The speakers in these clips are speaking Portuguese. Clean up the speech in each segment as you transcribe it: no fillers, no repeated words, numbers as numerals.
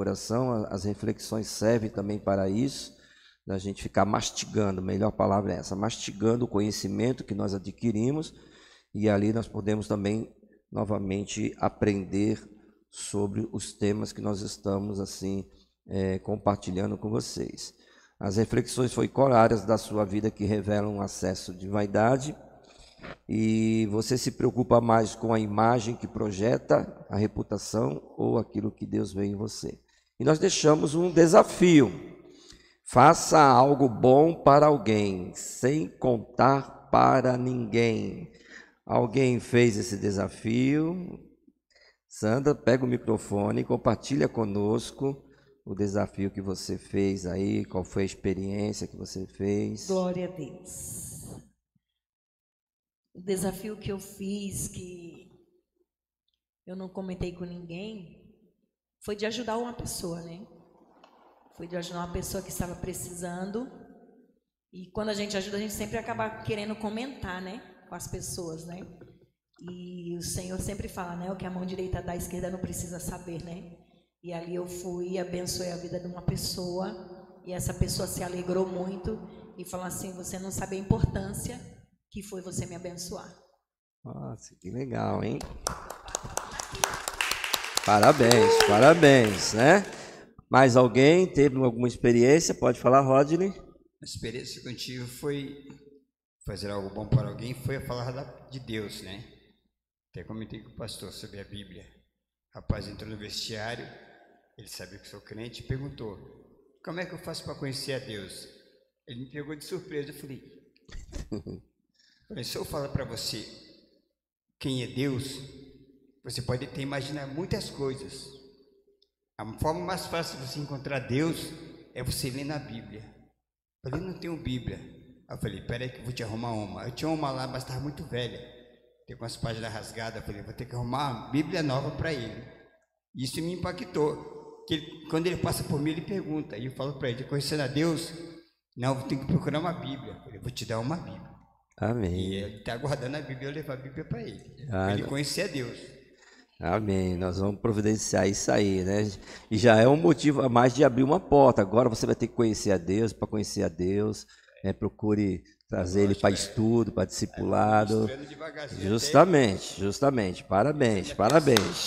coração. As reflexões servem também para isso, da gente ficar mastigando, a melhor palavra é essa, mastigando o conhecimento que nós adquirimos, e ali nós podemos também novamente aprender sobre os temas que nós estamos assim compartilhando com vocês. As reflexões foram áreas da sua vida que revelam um acesso de vaidade, e você se preocupa mais com a imagem que projeta, a reputação ou aquilo que Deus vê em você. E nós deixamos um desafio: faça algo bom para alguém, sem contar para ninguém. Alguém fez esse desafio? Sandra, pega o microfone e compartilha conosco o desafio que você fez aí, qual foi a experiência que você fez. Glória a Deus. O desafio que eu fiz, que eu não comentei com ninguém, foi de ajudar uma pessoa, né? Foi de ajudar uma pessoa que estava precisando. E quando a gente ajuda, a gente sempre acaba querendo comentar, né? Com as pessoas, né? E o Senhor sempre fala, né? O que a mão direita da esquerda não precisa saber, né? E ali eu fui e abençoei a vida de uma pessoa. E essa pessoa se alegrou muito e falou assim: você não sabe a importância que foi você me abençoar. Nossa, que legal, hein? Parabéns, parabéns, né? Mais alguém teve alguma experiência? Pode falar, Rodney. A experiência que eu tive foi fazer algo bom para alguém, foi a falar de Deus, né? Até comentei com o pastor sobre a Bíblia. O rapaz entrou no vestiário, ele sabia que sou crente, e perguntou: como é que eu faço para conhecer a Deus? Ele me pegou de surpresa. Eu falei: se eu falar para você quem é Deus, você pode até imaginar muitas coisas. A forma mais fácil de você encontrar Deus é você ler na Bíblia. Eu falei: não tenho Bíblia. Eu falei: peraí que eu vou te arrumar uma. Eu tinha uma lá, mas estava muito velha, tem com as páginas rasgadas. Eu falei: vou ter que arrumar uma Bíblia nova para ele. Isso me impactou, que quando ele passa por mim, ele pergunta, e eu falo para ele: conhecendo a Deus? Não, eu tenho que procurar uma Bíblia. Eu falei: vou te dar uma Bíblia. Amém. E ele está guardando a Bíblia, eu levo a Bíblia para ele, para ele conhecer a Deus. Amém. Nós vamos providenciar isso aí, né? E já é um motivo a mais de abrir uma porta. Agora você vai ter que conhecer a Deus. Para conhecer a Deus, procure trazer ele para estudo, para discipulado. Justamente, justamente. Parabéns, parabéns.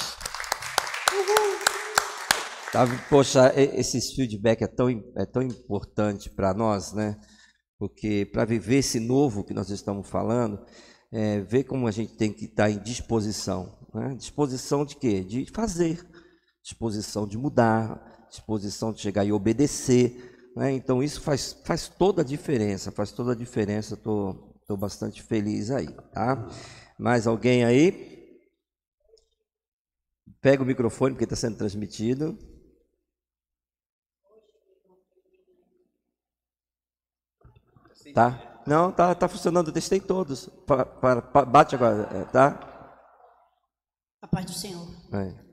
Poxa, esses feedback é tão importante para nós, né? Porque para viver esse novo que nós estamos falando, ver como a gente tem que estar em disposição, né? Disposição de quê? De fazer, disposição de mudar, disposição de chegar e obedecer, né? Então isso faz toda a diferença, estou bastante feliz aí, tá? Mais alguém aí? Pega o microfone porque está sendo transmitido. Tá? Não, tá funcionando, eu testei todos. Bate agora, tá? A paz do Senhor.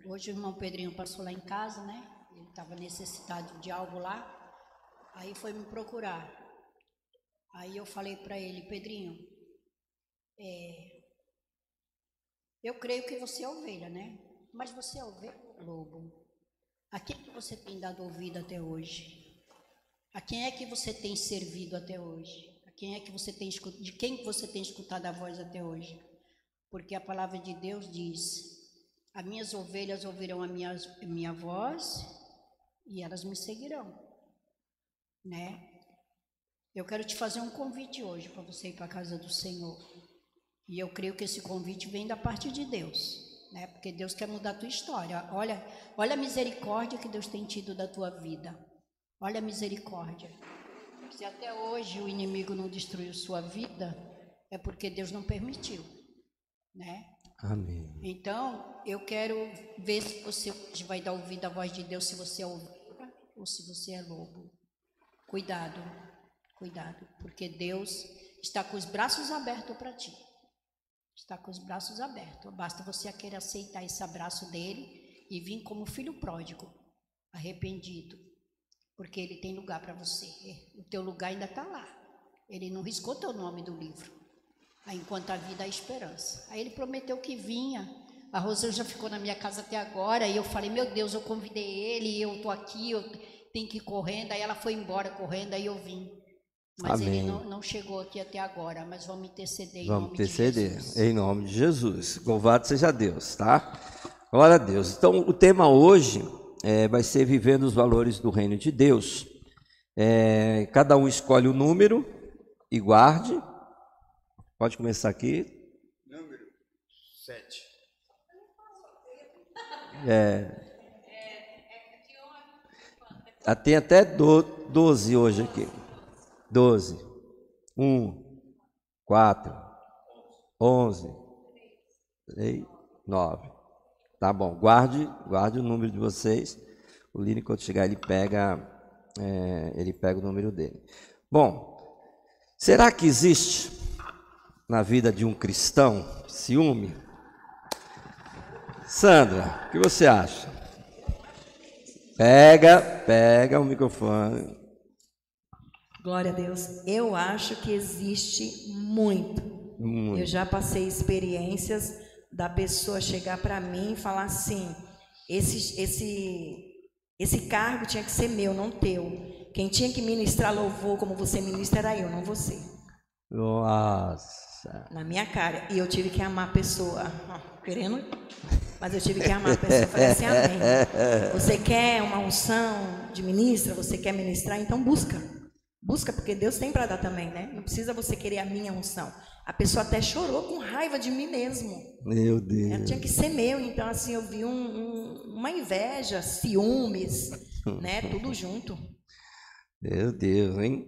Hoje o irmão Pedrinho passou lá em casa, né? Ele estava necessitado de algo lá. Aí foi me procurar. Aí eu falei para ele: Pedrinho, eu creio que você é ovelha, né? Mas você é ovelha ou lobo? A quem que você tem dado ouvido até hoje? A quem é que você tem servido até hoje? A quem é que você tem escutado? De quem você tem escutado a voz até hoje? Porque a palavra de Deus diz: as minhas ovelhas ouvirão a minha voz e elas me seguirão, né? Eu quero te fazer um convite hoje para você ir para a casa do Senhor. E eu creio que esse convite vem da parte de Deus, né? Porque Deus quer mudar a tua história. Olha a misericórdia que Deus tem tido da tua vida. Olha a misericórdia. Se até hoje o inimigo não destruiu sua vida, é porque Deus não permitiu, né? Amém. Então, eu quero ver se você hoje vai dar ouvido à voz de Deus, se você é ovelha ou se você é lobo. Cuidado, cuidado, porque Deus está com os braços abertos para ti. Está com os braços abertos. Basta você querer aceitar esse abraço dele e vir como filho pródigo, arrependido. Porque ele tem lugar para você. O teu lugar ainda está lá. Ele não riscou teu nome do livro. Aí, enquanto a vida há esperança. Aí ele prometeu que vinha A Rosângela ficou na minha casa até agora e eu falei, meu Deus, eu convidei ele, eu estou aqui, eu tenho que ir correndo. Aí ela foi embora correndo, aí eu vim. Mas Amém. ele não chegou aqui até agora, mas vamos interceder em Vamos nome de interceder Jesus. em nome de Jesus. Louvado seja Deus, tá? Glória a Deus. Então, o tema hoje vai ser vivendo os valores do reino de Deus. Cada um escolhe o número e guarde. Pode começar aqui. Número 7. Tem até 12 hoje aqui. 12. 1, 4, 11, 3, 9. Tá bom, guarde o número de vocês. O Lino, quando chegar, ele pega o número dele. Bom, será que existe na vida de um cristão ciúme? Sandra, o que você acha? Pega o microfone. Glória a Deus. Eu acho que existe muito. Eu já passei experiências da pessoa chegar para mim e falar assim: esse cargo tinha que ser meu, não teu. Quem tinha que ministrar louvor como você ministra era eu, não você. Nossa. Na minha cara. E eu tive que amar a pessoa. Querendo? Mas eu tive que amar a pessoa. Eu falei assim: amém. Você quer uma unção de ministra? Você quer ministrar? Então busca. Busca, porque Deus tem para dar também, né? Não precisa você querer a minha unção. A pessoa até chorou com raiva de mim mesmo. Meu Deus. Ela tinha que ser meu. Então, assim, eu vi uma inveja, ciúmes, né? Tudo junto. Meu Deus, hein?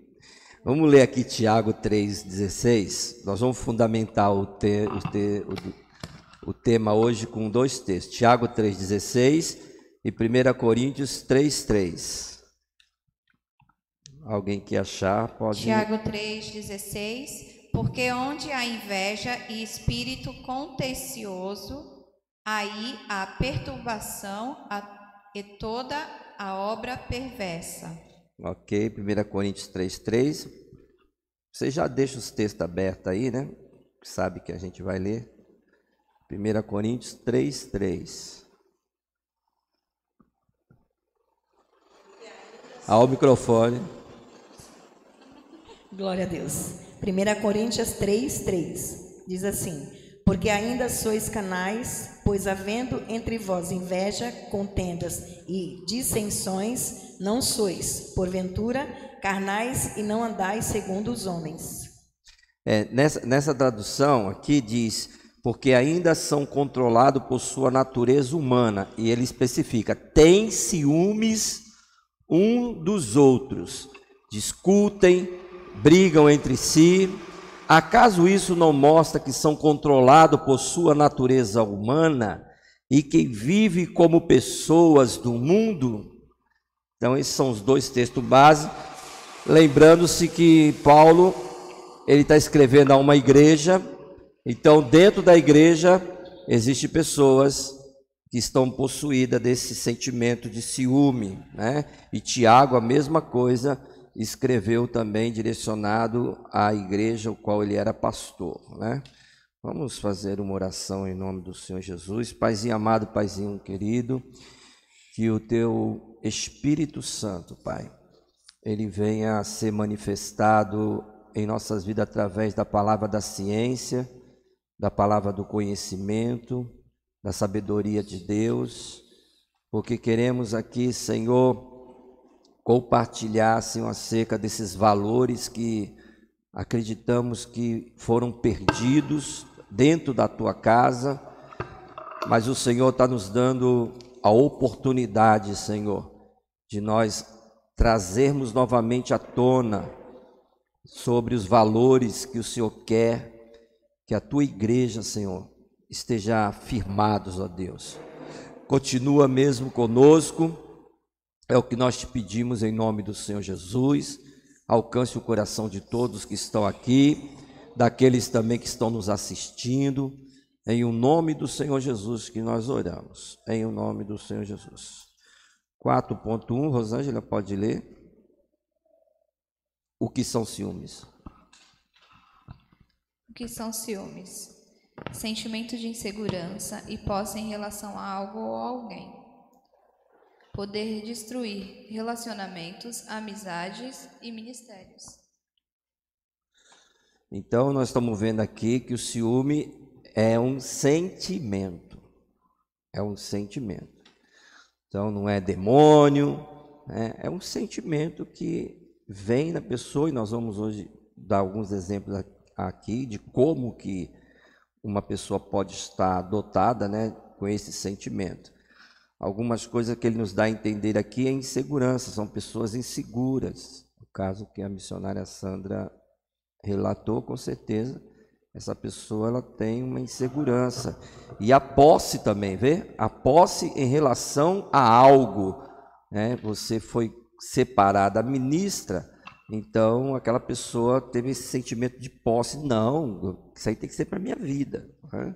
Vamos ler aqui Tiago 3,16. Nós vamos fundamentar o tema hoje com 2 textos. Tiago 3,16 e 1 Coríntios 3,3. Alguém que achar pode... Tiago 3,16. Porque onde há inveja e espírito contencioso, aí há perturbação e toda a obra perversa. Ok, 1 Coríntios 3,3. Você já deixa os textos abertos aí, né? Sabe que a gente vai ler. 1 Coríntios 3,3. Ao microfone. Glória a Deus. 1 Coríntios 3:3 diz assim: porque ainda sois canais, pois havendo entre vós inveja, contendas e dissensões, não sois, porventura, carnais e não andais segundo os homens. Nessa tradução aqui diz, porque ainda são controlados por sua natureza humana, e ele especifica, tem ciúmes um dos outros, discutem, brigam entre si. Acaso isso não mostra que são controlados por sua natureza humana e que vivem como pessoas do mundo? Então esses são os 2 textos base. Lembrando-se que Paulo, ele está escrevendo a uma igreja. Então dentro da igreja existem pessoas que estão possuídas desse sentimento de ciúme, né? E Tiago, a mesma coisa, escreveu também direcionado à igreja, o qual ele era pastor, né? Vamos fazer uma oração em nome do Senhor Jesus. Paizinho amado, Paizinho querido, que o teu Espírito Santo, Pai, ele venha a ser manifestado em nossas vidas através da palavra da ciência, da palavra do conhecimento, da sabedoria de Deus, porque queremos aqui, Senhor, compartilhar, Senhor, acerca desses valores que acreditamos que foram perdidos dentro da tua casa, mas o Senhor está nos dando a oportunidade, Senhor, de nós trazermos novamente à tona sobre os valores que o Senhor quer que a tua igreja, Senhor, esteja firmados, ó Deus. Continua mesmo conosco. É o que nós te pedimos em nome do Senhor Jesus. Alcance o coração de todos que estão aqui, daqueles também que estão nos assistindo. Em o nome do Senhor Jesus que nós oramos. Em o nome do Senhor Jesus. 4.1, Rosângela, pode ler. O que são ciúmes? O que são ciúmes? sentimento de insegurança e posse em relação a algo ou alguém. Poder destruir relacionamentos, amizades e ministérios. Então, nós estamos vendo aqui que o ciúme é um sentimento. É um sentimento. Então, não é demônio, né? É um sentimento que vem na pessoa, e nós vamos hoje dar alguns exemplos aqui de como que uma pessoa pode estar dotada, né, com esse sentimento. Algumas coisas que ele nos dá a entender aqui é insegurança, são pessoas inseguras. O caso que a missionária Sandra relatou, com certeza, essa pessoa ela tem uma insegurança. E a posse também, vê? A posse em relação a algo, né? Você foi separada, ministra, então aquela pessoa teve esse sentimento de posse. Não, isso aí tem que ser para a minha vida, né?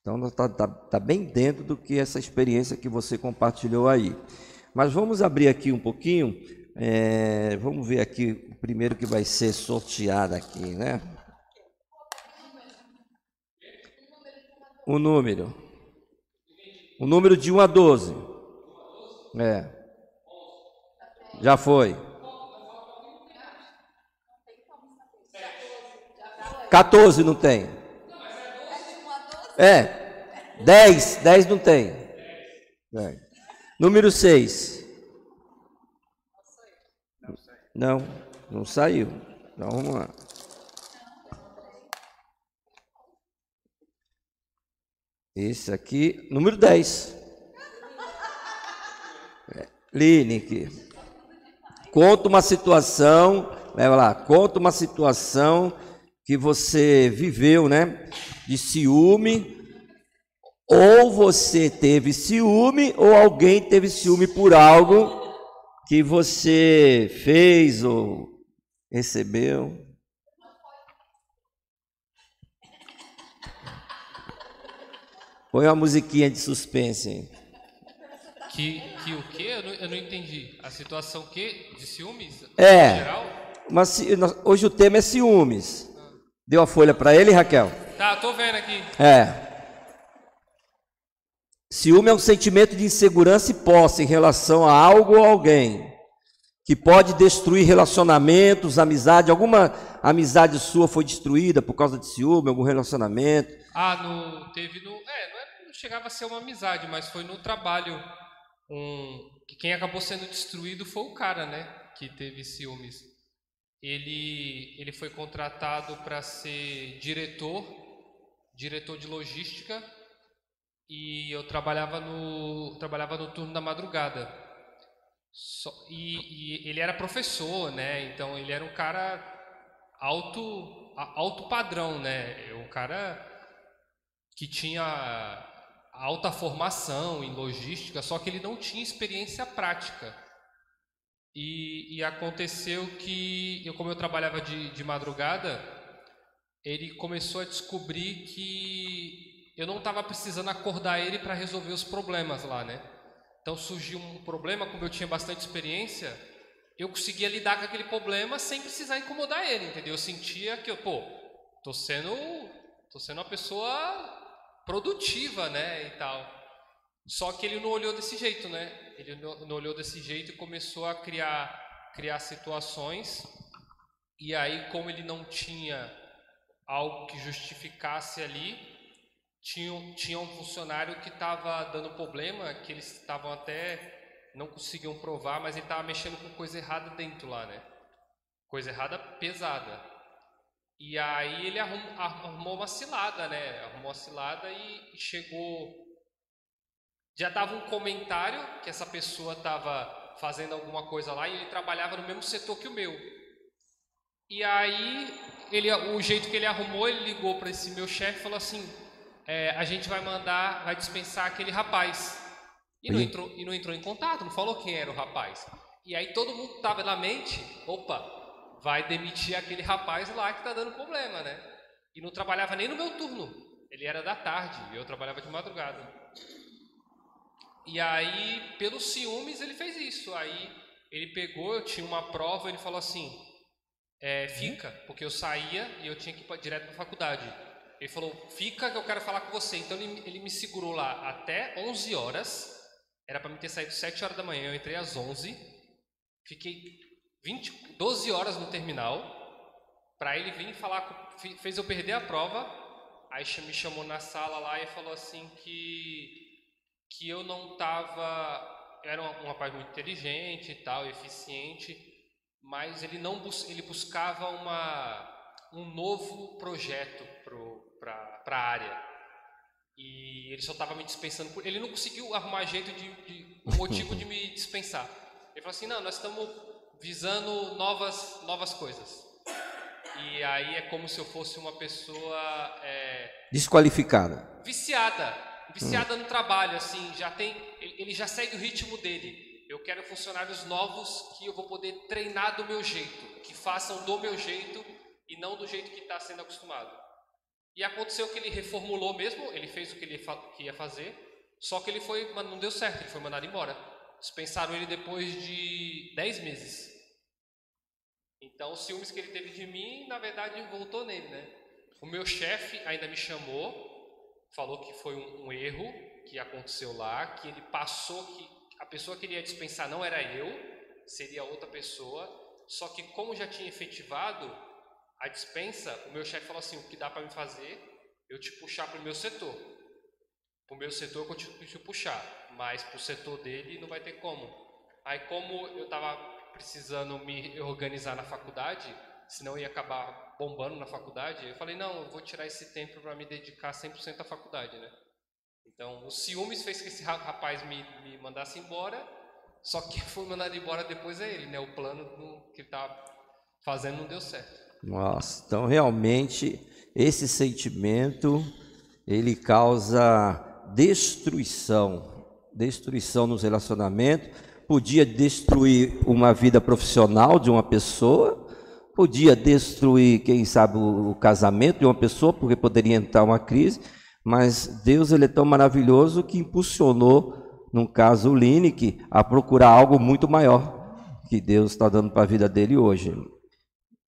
Então está bem dentro do que essa experiência que você compartilhou aí. Mas vamos abrir aqui um pouquinho, vamos ver aqui o primeiro que vai ser sorteado aqui, né? O número de 1 a 12. Já foi. 14 não tem. 10 não tem. Número 6. Não saiu. Então vamos lá. Esse aqui, número 10. Lineker. Conta uma situação, leva lá, conta uma situação que você viveu, né, de ciúme, ou você teve ciúme, ou alguém teve ciúme por algo que você fez ou recebeu. Põe uma musiquinha de suspense aí. Que o quê? Eu não entendi. A situação que de ciúmes? Geral? Mas hoje o tema é ciúmes. Deu a folha para ele, Raquel? Tá, tô vendo aqui. Ciúme é um sentimento de insegurança e posse em relação a algo ou alguém, que pode destruir relacionamentos, amizade. Alguma amizade sua foi destruída por causa de ciúme, algum relacionamento? Não chegava a ser uma amizade, mas foi no trabalho. Que quem acabou sendo destruído foi o cara, né, que teve ciúmes. Ele foi contratado para ser diretor de logística, e eu trabalhava no turno da madrugada. E ele era professor, né? Então ele era um cara alto padrão, né? Um cara que tinha alta formação em logística, só que ele não tinha experiência prática. E aconteceu que, como eu trabalhava de madrugada, ele começou a descobrir que eu não estava precisando acordar ele para resolver os problemas lá, né? Então surgiu um problema, como eu tinha bastante experiência, eu conseguia lidar com aquele problema sem precisar incomodar ele, entendeu? Eu sentia que tô sendo uma pessoa produtiva, né, e tal. Só que ele não olhou desse jeito, né? Ele não olhou desse jeito e começou a criar situações. E aí, como ele não tinha algo que justificasse ali, tinha um funcionário que estava dando problema, que eles estavam até, não conseguiam provar, mas ele estava mexendo com coisa errada dentro lá, né? Coisa errada pesada. E aí ele arrumou uma cilada, né? Arrumou uma cilada e chegou... Já dava um comentário que essa pessoa estava fazendo alguma coisa lá, e ele trabalhava no mesmo setor que o meu. E aí, o jeito que ele arrumou, ele ligou para esse meu chefe e falou assim: a gente vai dispensar aquele rapaz. E não entrou em contato, não falou quem era o rapaz. E aí todo mundo estava na mente: opa, vai demitir aquele rapaz lá que está dando problema, né? E não trabalhava nem no meu turno, ele era da tarde e eu trabalhava de madrugada. E aí, pelos ciúmes, ele fez isso. Aí ele pegou, eu tinha uma prova, ele falou assim: fica, porque eu saía e eu tinha que ir direto para a faculdade. Ele falou, fica que eu quero falar com você. Então ele me segurou lá até 11 horas. Era para mim ter saído 7 horas da manhã, eu entrei às 11. Fiquei 12 horas no terminal. Para ele vir falar, fez eu perder a prova. Aí me chamou na sala lá e falou assim que eu não estava... Eu era um rapaz muito inteligente e tal, eficiente, mas ele buscava um novo projeto para a área. E ele só estava me dispensando. Ele não conseguiu arrumar jeito um motivo de me dispensar. Ele falou assim, não, nós estamos visando novas coisas. E aí é como se eu fosse uma pessoa... desqualificada. Viciada no trabalho, assim, ele já segue o ritmo dele. Eu quero funcionários novos que eu vou poder treinar do meu jeito, que façam do meu jeito e não do jeito que está sendo acostumado. E aconteceu que ele reformulou mesmo, ele fez o que ele ia fazer, só que não deu certo, ele foi mandado embora. Dispensaram ele depois de 10 meses. Então, os ciúmes que ele teve de mim, na verdade, voltou nele, né? O meu chefe ainda me chamou, falou que foi um erro que aconteceu lá, que ele passou que a pessoa que ele ia dispensar não era eu, seria outra pessoa, só que como já tinha efetivado a dispensa, o meu chefe falou assim, o que dá para me fazer, eu te puxar para o meu setor. Para o meu setor eu continuo te puxar, mas para o setor dele não vai ter como. Aí como eu estava precisando me organizar na faculdade, senão eu ia acabar bombando na faculdade, eu falei, não, eu vou tirar esse tempo para me dedicar 100% à faculdade, né? Então, os ciúmes fez que esse rapaz me mandasse embora, só que foi mandado embora depois é ele, né? O plano que ele estava fazendo não deu certo. Nossa, então realmente esse sentimento, ele causa destruição nos relacionamentos, podia destruir uma vida profissional de uma pessoa, podia destruir, quem sabe, o casamento de uma pessoa, porque poderia entrar uma crise, mas Deus ele é tão maravilhoso que impulsionou, no caso o Lineker, a procurar algo muito maior que Deus está dando para a vida dele hoje.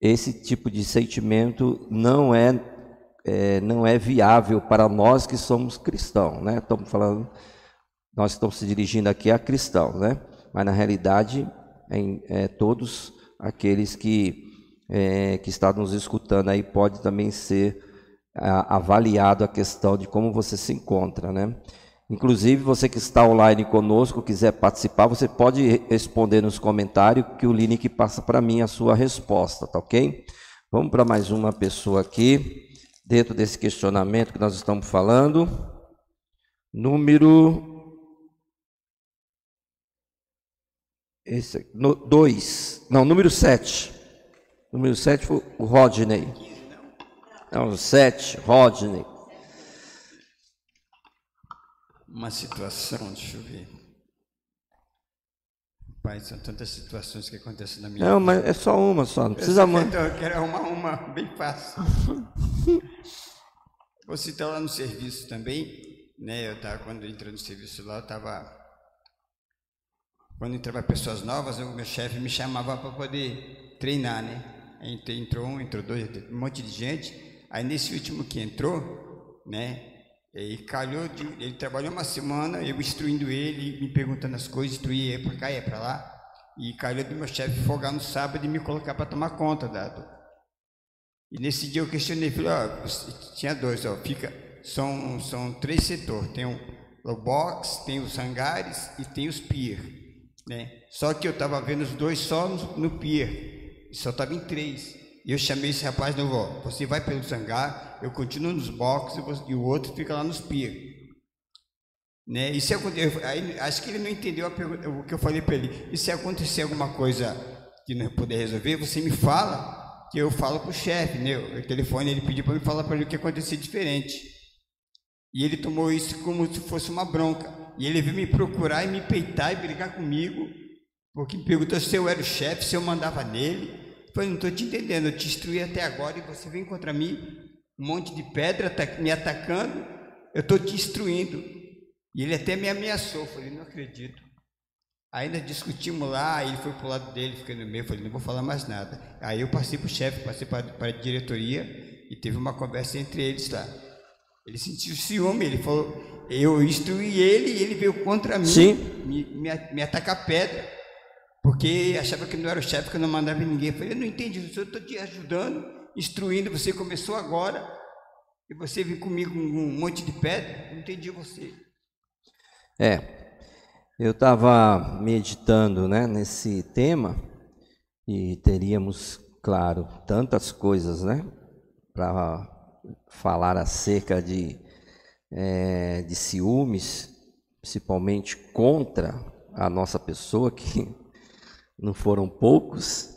Esse tipo de sentimento não é viável para nós que somos cristãos, né? Estamos falando, nós estamos se dirigindo aqui a cristãos, né? Mas na realidade todos aqueles que está nos escutando aí pode também ser avaliado a questão de como você se encontra, né? Inclusive, você que está online conosco, quiser participar, você pode responder nos comentários que o Lineker passa para mim a sua resposta, tá ok? Vamos para mais uma pessoa aqui, dentro desse questionamento que nós estamos falando. Número 7. Número 7 foi o Rodney. Não, 7, Rodney. Uma situação, deixa eu ver. Pai, são tantas situações que acontecem na minha vida. Não, mas é só uma só, não precisa mais. Eu quero uma bem fácil. Você está lá no serviço também, né? Quando eu entrei no serviço lá, eu estava... Quando entrava pessoas novas, o meu chefe me chamava para poder treinar, né? Entrou dois, um monte de gente. Aí nesse último que entrou, né? E calhou ele trabalhou uma semana, eu instruindo ele, me perguntando as coisas, instruía ele para cá e para lá. E calhou do meu chefe folgar no sábado e me colocar para tomar conta E nesse dia eu questionei, falei, tinha dois, são 3 setores, tem o box, tem os hangares e tem os pier, né? Só que eu estava vendo os dois só no pier, só estava em 3. E eu chamei esse rapaz de novo, você vai pelo hangar, eu continuo nos boxes e o outro fica lá nos pier. Né? E se acho que ele não entendeu o que eu falei para ele. E se acontecer alguma coisa que não puder resolver, você me fala, que eu falo para o chefe, né? O telefone, ele pediu para me falar para ele o que acontecer diferente. E ele tomou isso como se fosse uma bronca. E ele veio me procurar e me peitar e brigar comigo, porque me perguntou se eu era o chefe, se eu mandava nele. Eu falei, não estou te entendendo, eu te instruí até agora e você vem contra mim, um monte de pedra me atacando, eu estou te instruindo. E ele até me ameaçou, eu falei, não acredito. Ainda discutimos lá, ele foi para o lado dele, fiquei no meio, eu falei, não vou falar mais nada. Aí eu passei para o chefe, passei para a diretoria e teve uma conversa entre eles lá. Ele sentiu ciúme, ele falou, eu instruí ele e ele veio contra mim, Sim. me atacar pedra, porque achava que não era o chefe, que eu não mandava em ninguém. Eu falei, eu não entendi, eu estou te ajudando, instruindo, você começou agora, e você vem comigo com um monte de pedra, não entendi você. Eu estava meditando, né, nesse tema, e teríamos, claro, tantas coisas, né, para falar acerca de ciúmes, principalmente contra a nossa pessoa, que não foram poucos,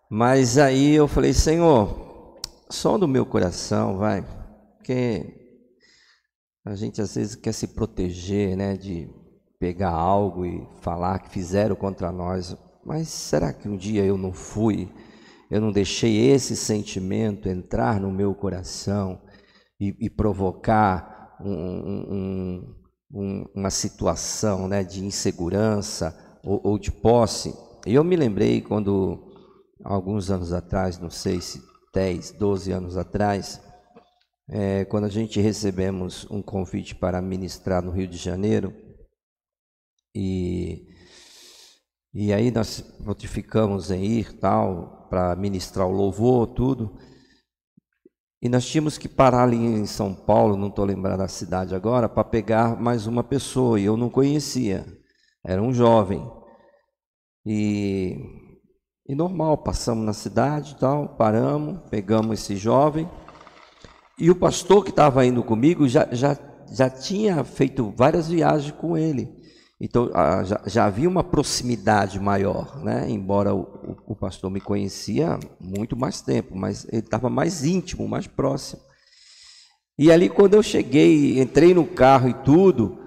mas aí eu falei, Senhor, sonda o meu coração, vai, porque a gente às vezes quer se proteger, né, de pegar algo e falar que fizeram contra nós, mas será que um dia eu não deixei esse sentimento entrar no meu coração e provocar uma situação, né, de insegurança ou de posse? E eu me lembrei quando, alguns anos atrás, não sei se 10, 12 anos atrás, quando a gente recebemos um convite para ministrar no Rio de Janeiro, e aí nós notificamos em ir, tal, para ministrar o louvor, tudo, e nós tínhamos que parar ali em São Paulo, não estou lembrando da cidade agora, para pegar mais uma pessoa, e eu não conhecia, era um jovem, e normal, passamos na cidade, tal, paramos, pegamos esse jovem, e o pastor que estava indo comigo já tinha feito várias viagens com ele. Então, já havia uma proximidade maior, né? Embora o pastor me conhecia há muito mais tempo, mas ele estava mais íntimo, mais próximo. E ali, quando eu cheguei, entrei no carro e tudo,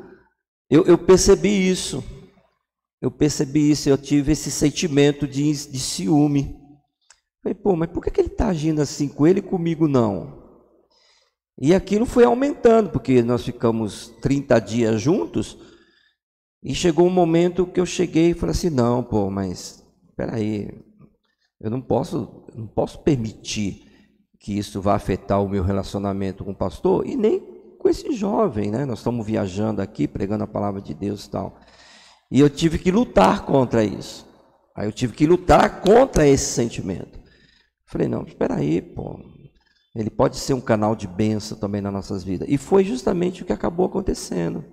eu percebi isso. Eu tive esse sentimento de ciúme. Falei, pô, mas por que ele está agindo assim com ele e comigo não? E aquilo foi aumentando, porque nós ficamos 30 dias juntos, e chegou um momento que eu cheguei e falei assim, não, pô, mas espera aí, eu não posso permitir que isso vá afetar o meu relacionamento com o pastor e nem com esse jovem, né? Nós estamos viajando aqui, pregando a palavra de Deus e tal. E eu tive que lutar contra isso. Aí eu tive que lutar contra esse sentimento. Falei, não, espera aí, pô, ele pode ser um canal de bênção também nas nossas vidas. E foi justamente o que acabou acontecendo.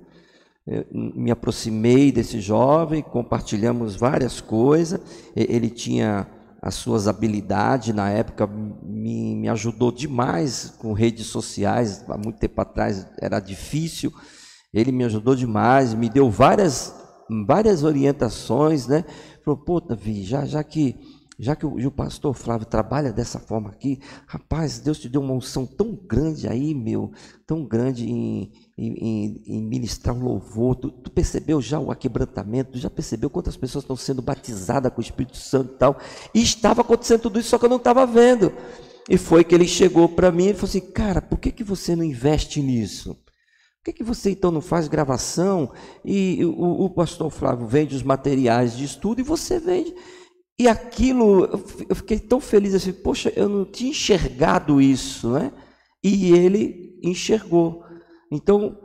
Eu me aproximei desse jovem, compartilhamos várias coisas, ele tinha as suas habilidades, na época me ajudou demais com redes sociais, há muito tempo atrás era difícil, ele me ajudou demais, me deu várias orientações, né? Falou, pô, Davi, já que o pastor Flávio trabalha dessa forma aqui, rapaz, Deus te deu uma unção tão grande aí, tão grande em ministrar o louvor, tu percebeu já o aquebrantamento, tu já percebeu quantas pessoas estão sendo batizadas com o Espírito Santo e tal, e estava acontecendo tudo isso, só que eu não estava vendo, e foi que ele chegou para mim e falou assim, cara, por que você não investe nisso? Por que você então não faz gravação, e o pastor Flávio vende os materiais de estudo, e você vende... E aquilo, eu fiquei tão feliz assim, poxa, eu não tinha enxergado isso, né? E ele enxergou. Então,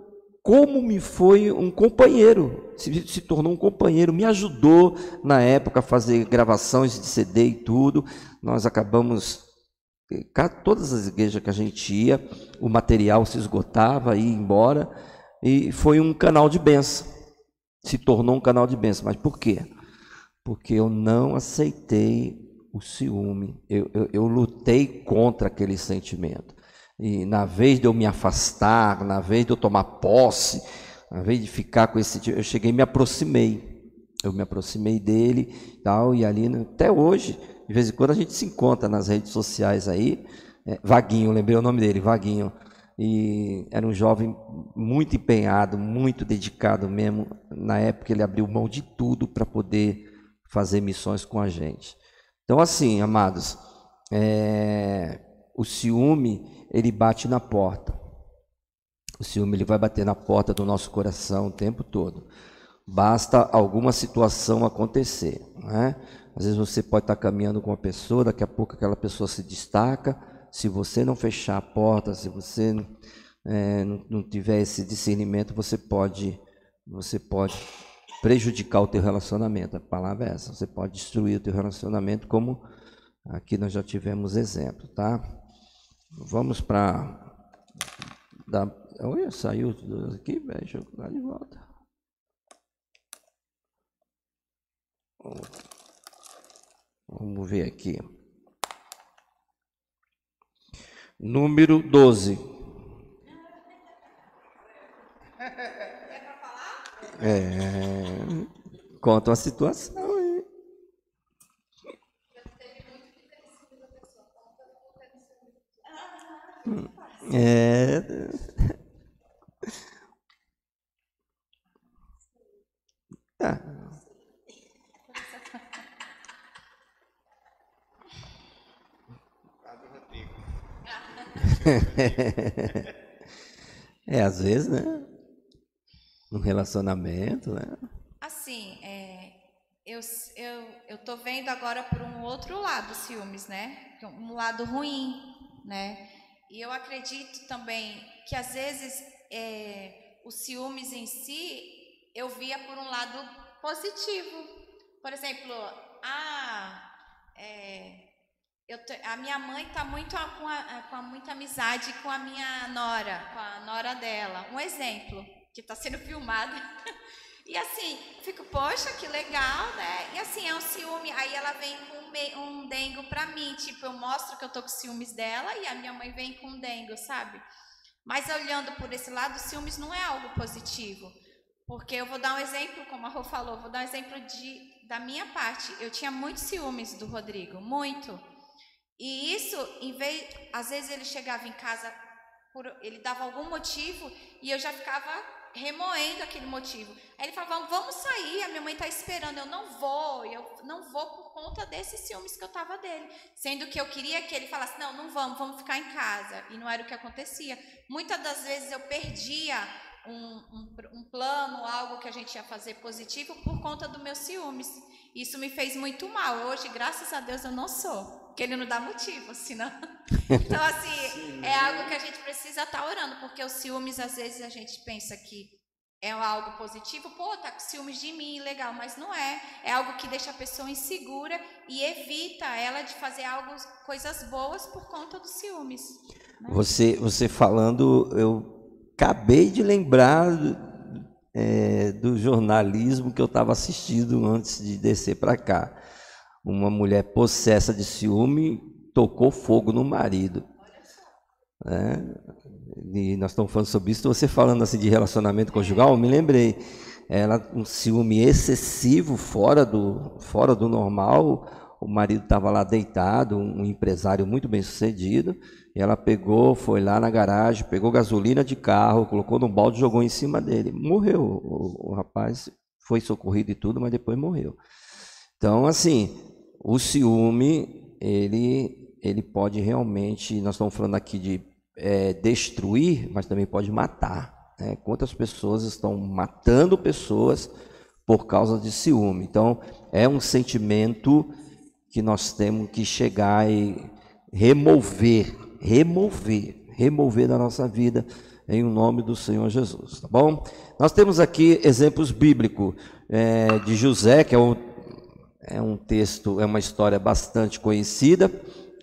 como me foi um companheiro, se tornou um companheiro, me ajudou na época a fazer gravações de CD e tudo. Nós acabamos, todas as igrejas que a gente ia, o material se esgotava, ia embora, e foi um canal de bênção. Se tornou um canal de bênção. Mas por quê? Porque eu não aceitei o ciúme, eu lutei contra aquele sentimento. E na vez de eu me afastar, na vez de eu tomar posse, na vez de ficar com esse... Eu cheguei e me aproximei. Eu me aproximei dele tal, e ali, até hoje, de vez em quando a gente se encontra nas redes sociais aí. Vaguinho, lembrei o nome dele, Vaguinho. E era um jovem muito empenhado, muito dedicado mesmo. Na época ele abriu mão de tudo para poder fazer missões com a gente. Então, assim, amados, o ciúme, ele bate na porta. O ciúme, ele vai bater na porta do nosso coração o tempo todo. Basta alguma situação acontecer, né? Às vezes você pode estar caminhando com uma pessoa, daqui a pouco aquela pessoa se destaca. Se você não fechar a porta, se você não tiver esse discernimento, você pode prejudicar o teu relacionamento. A palavra é essa. Você pode destruir o teu relacionamento, como aqui nós já tivemos exemplo, tá? Vamos para... Olha, saiu aqui, velho. Deixa eu dar de volta. Vamos ver aqui. Número 12. Conta uma situação aí. Às vezes, né? Um relacionamento, né? Assim, eu tô vendo agora por um outro lado ciúmes, né? Um lado ruim, né? E eu acredito também que às vezes o ciúmes em si eu via por um lado positivo. Por exemplo, a minha mãe está muito com muita amizade com a minha nora, com a nora dela. Um exemplo que está sendo filmado. E assim, fico, poxa, que legal, né? E assim, é um ciúme. Aí ela vem com um dengo pra mim. Tipo, eu mostro que eu tô com ciúmes dela e a minha mãe vem com um dengo, sabe? Mas olhando por esse lado, ciúmes não é algo positivo. Porque eu vou dar um exemplo, como a Rô falou, vou dar um exemplo da minha parte. Eu tinha muitos ciúmes do Rodrigo, muito. E isso, às vezes ele chegava em casa, ele dava algum motivo e eu já ficava remoendo aquele motivo. Aí ele falava, vamos sair, a minha mãe está esperando. Eu não vou por conta desses ciúmes que eu estava dele. Sendo que eu queria que ele falasse, não vamos ficar em casa. E não era o que acontecia. Muitas das vezes eu perdia um plano, algo que a gente ia fazer positivo por conta dos meus ciúmes. Isso me fez muito mal. Hoje, graças a Deus, eu não sou. Porque ele não dá motivo, senão... Então, assim, é algo que a gente precisa estar orando, porque os ciúmes, às vezes, a gente pensa que é algo positivo. Pô, tá com ciúmes de mim, legal, mas não é. É algo que deixa a pessoa insegura e evita ela de fazer coisas boas por conta dos ciúmes. Né? Você falando, eu acabei de lembrar do jornalismo que eu estava assistindo antes de descer para cá. Uma mulher possessa de ciúme tocou fogo no marido. E nós estamos falando sobre isso. Você falando assim de relacionamento conjugal, eu me lembrei. Ela, um ciúme excessivo, fora do normal. O marido estava lá deitado, um empresário muito bem sucedido. E ela foi lá na garagem, pegou gasolina de carro, colocou num balde e jogou em cima dele. Morreu. O rapaz foi socorrido e tudo, mas depois morreu. Então, assim, o ciúme, ele pode realmente, nós estamos falando aqui de destruir, mas também pode matar. Né? Quantas pessoas estão matando pessoas por causa de ciúme? Então, é um sentimento que nós temos que chegar e remover da nossa vida, em nome do Senhor Jesus, tá bom? Nós temos aqui exemplos bíblicos de José, que é um texto, é uma história bastante conhecida.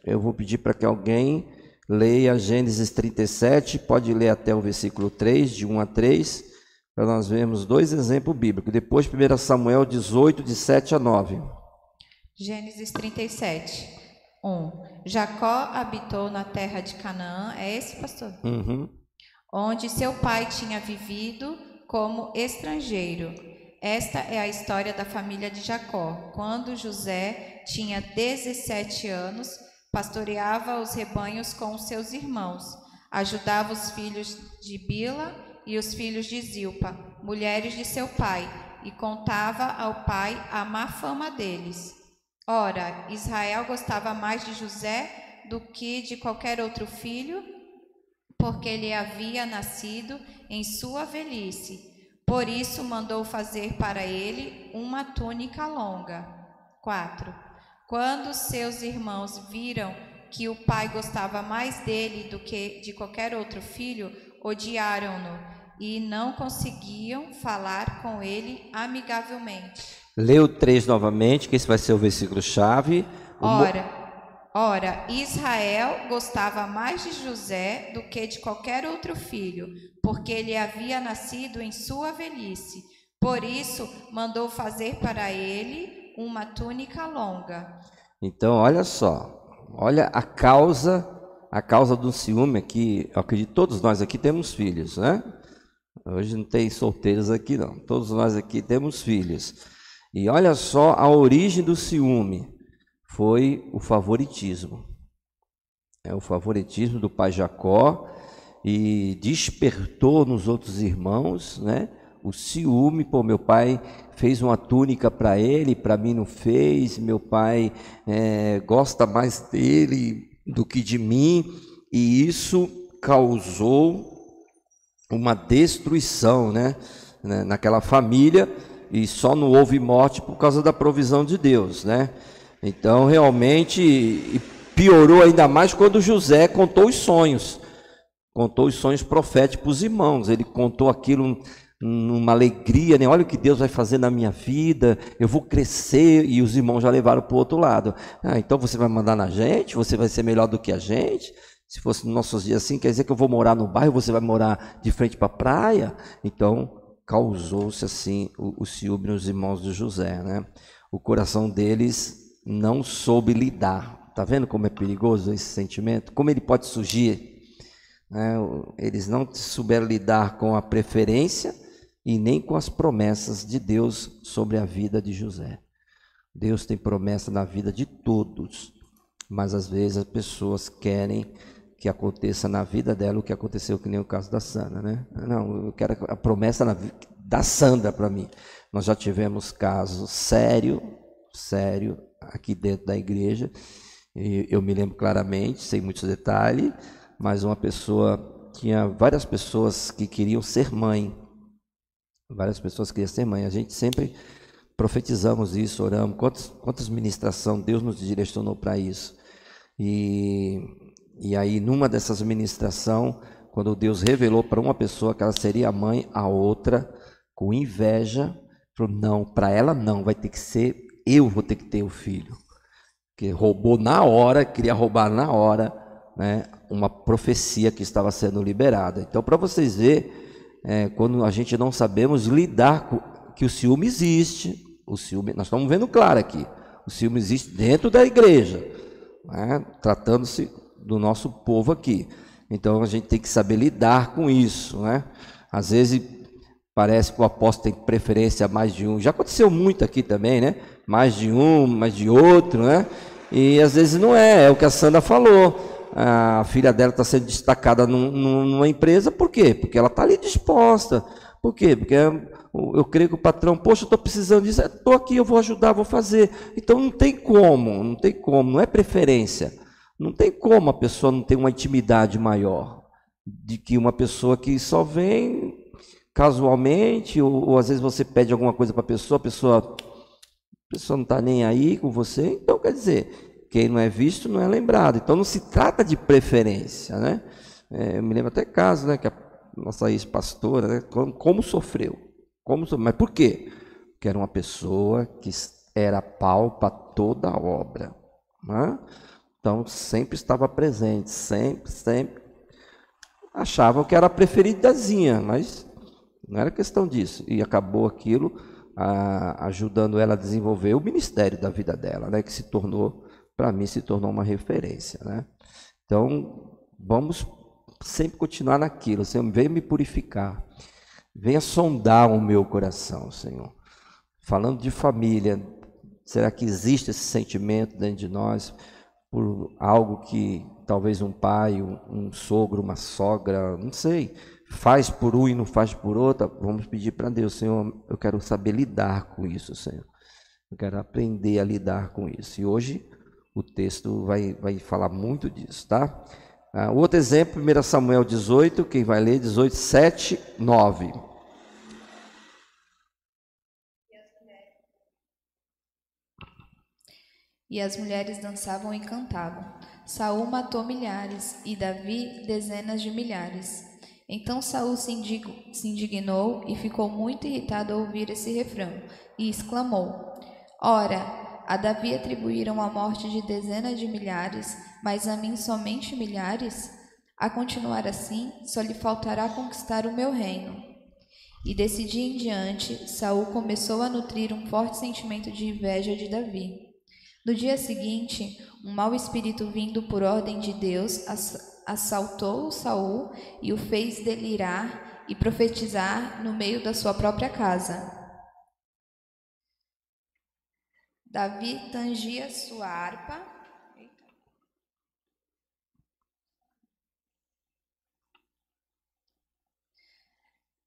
Eu vou pedir para que alguém leia Gênesis 37, pode ler até o versículo 3, de 1 a 3, para nós vermos dois exemplos bíblicos. Depois 1 Samuel 18, de 7 a 9. Gênesis 37, 1. Jacó habitou na terra de Canaã, é esse, pastor? Uhum. Onde seu pai tinha vivido como estrangeiro. Esta é a história da família de Jacó. Quando José tinha 17 anos, pastoreava os rebanhos com os seus irmãos, ajudava os filhos de Bila e os filhos de Zilpa, mulheres de seu pai, e contava ao pai a má fama deles. Ora, Israel gostava mais de José do que de qualquer outro filho, porque ele havia nascido em sua velhice. Por isso mandou fazer para ele uma túnica longa. 4. Quando seus irmãos viram que o pai gostava mais dele do que de qualquer outro filho, odiaram-no e não conseguiam falar com ele amigavelmente. Lê o 3 novamente, que esse vai ser o versículo-chave. Ora, Israel gostava mais de José do que de qualquer outro filho, porque ele havia nascido em sua velhice. Por isso, mandou fazer para ele uma túnica longa. Então, olha só, olha a causa do ciúme aqui. Eu acredito que todos nós aqui temos filhos, né? Hoje não tem solteiros aqui não, todos nós aqui temos filhos. E olha só, a origem do ciúme foi o favoritismo. É o favoritismo do pai Jacó, e despertou nos outros irmãos, né, o ciúme. Pô, meu pai fez uma túnica para ele, para mim não fez. Meu pai gosta mais dele do que de mim, e isso causou uma destruição, né, naquela família, e só não houve morte por causa da provisão de Deus, né? Então realmente piorou ainda mais quando José contou os sonhos proféticos para os irmãos. Ele contou aquilo numa alegria, né? Olha o que Deus vai fazer na minha vida, eu vou crescer, e os irmãos já levaram para o outro lado. Então você vai mandar na gente, você vai ser melhor do que a gente. Se fosse nos nossos dias assim, quer dizer que eu vou morar no bairro, você vai morar de frente para a praia. Então causou-se assim o ciúme nos irmãos de José, né? O coração deles não soube lidar. Está vendo como é perigoso esse sentimento? Como ele pode surgir? Eles não souberam lidar com a preferência e nem com as promessas de Deus sobre a vida de José. Deus tem promessa na vida de todos, mas às vezes as pessoas querem que aconteça na vida dela o que aconteceu, que nem o caso da Sandra, né? Não, eu quero a promessa da Sandra para mim. Nós já tivemos casos sério aqui dentro da igreja, e eu me lembro claramente, sem muitos detalhes, mas uma pessoa, tinha várias pessoas que queriam ser mãe, a gente sempre profetizamos isso, oramos, quantas ministração Deus nos direcionou para isso, e aí numa dessas ministração, quando Deus revelou para uma pessoa que ela seria mãe, a outra, com inveja, falou, não, para ela não, vai ter que ser, eu vou ter que ter o filho, que roubou na hora, queria roubar na hora, né, uma profecia que estava sendo liberada. Então, para vocês verem, quando a gente não sabemos lidar com que o ciúme existe, nós estamos vendo claro aqui, o ciúme existe dentro da igreja, né, tratando-se do nosso povo aqui. Então a gente tem que saber lidar com isso, né? Às vezes parece que o apóstolo tem preferência a mais de um. Já aconteceu muito aqui também, né? Mais de um, mais de outro, né? E às vezes não é o que a Sandra falou. A filha dela está sendo destacada numa empresa, por quê? Porque ela está ali disposta. Por quê? Porque eu creio que o patrão, poxa, eu estou precisando disso, estou aqui, eu vou ajudar, vou fazer. Então não tem como, não é preferência. Não tem como a pessoa não ter uma intimidade maior de que uma pessoa que só vem casualmente, ou às vezes você pede alguma coisa para a pessoa não está nem aí com você. Então, quer dizer, quem não é visto não é lembrado. Então, não se trata de preferência, né? Eu me lembro até caso, né, que a nossa ex-pastora, né, como sofreu. Mas por quê? Porque era uma pessoa que era pau para toda a obra, né? Então, sempre estava presente, sempre. Achavam que era a preferidazinha, mas não era questão disso. E acabou aquilo ajudando ela a desenvolver o ministério da vida dela, né? Que se tornou, para mim, uma referência, né? Então, vamos sempre continuar naquilo. Senhor, venha me purificar. Venha sondar o meu coração, Senhor. Falando de família, será que existe esse sentimento dentro de nós por algo que talvez um pai, um sogro, uma sogra, não sei, faz por um e não faz por outra? Vamos pedir para Deus, Senhor, eu quero saber lidar com isso, Senhor. Eu quero aprender a lidar com isso. E hoje o texto vai falar muito disso, tá? Outro exemplo, 1 Samuel 18, quem vai ler? 18, 7, 9. E as mulheres dançavam e cantavam. Saul matou milhares, e Davi dezenas de milhares. Então Saul se indignou e ficou muito irritado ao ouvir esse refrão, e exclamou: Ora, a Davi atribuíram a morte de dezenas de milhares, mas a mim somente milhares? A continuar assim, só lhe faltará conquistar o meu reino. E desse dia em diante, Saul começou a nutrir um forte sentimento de inveja de Davi. No dia seguinte, um mau espírito vindo por ordem de Deus assaltou Saul e o fez delirar e profetizar no meio da sua própria casa. Davi tangia sua harpa.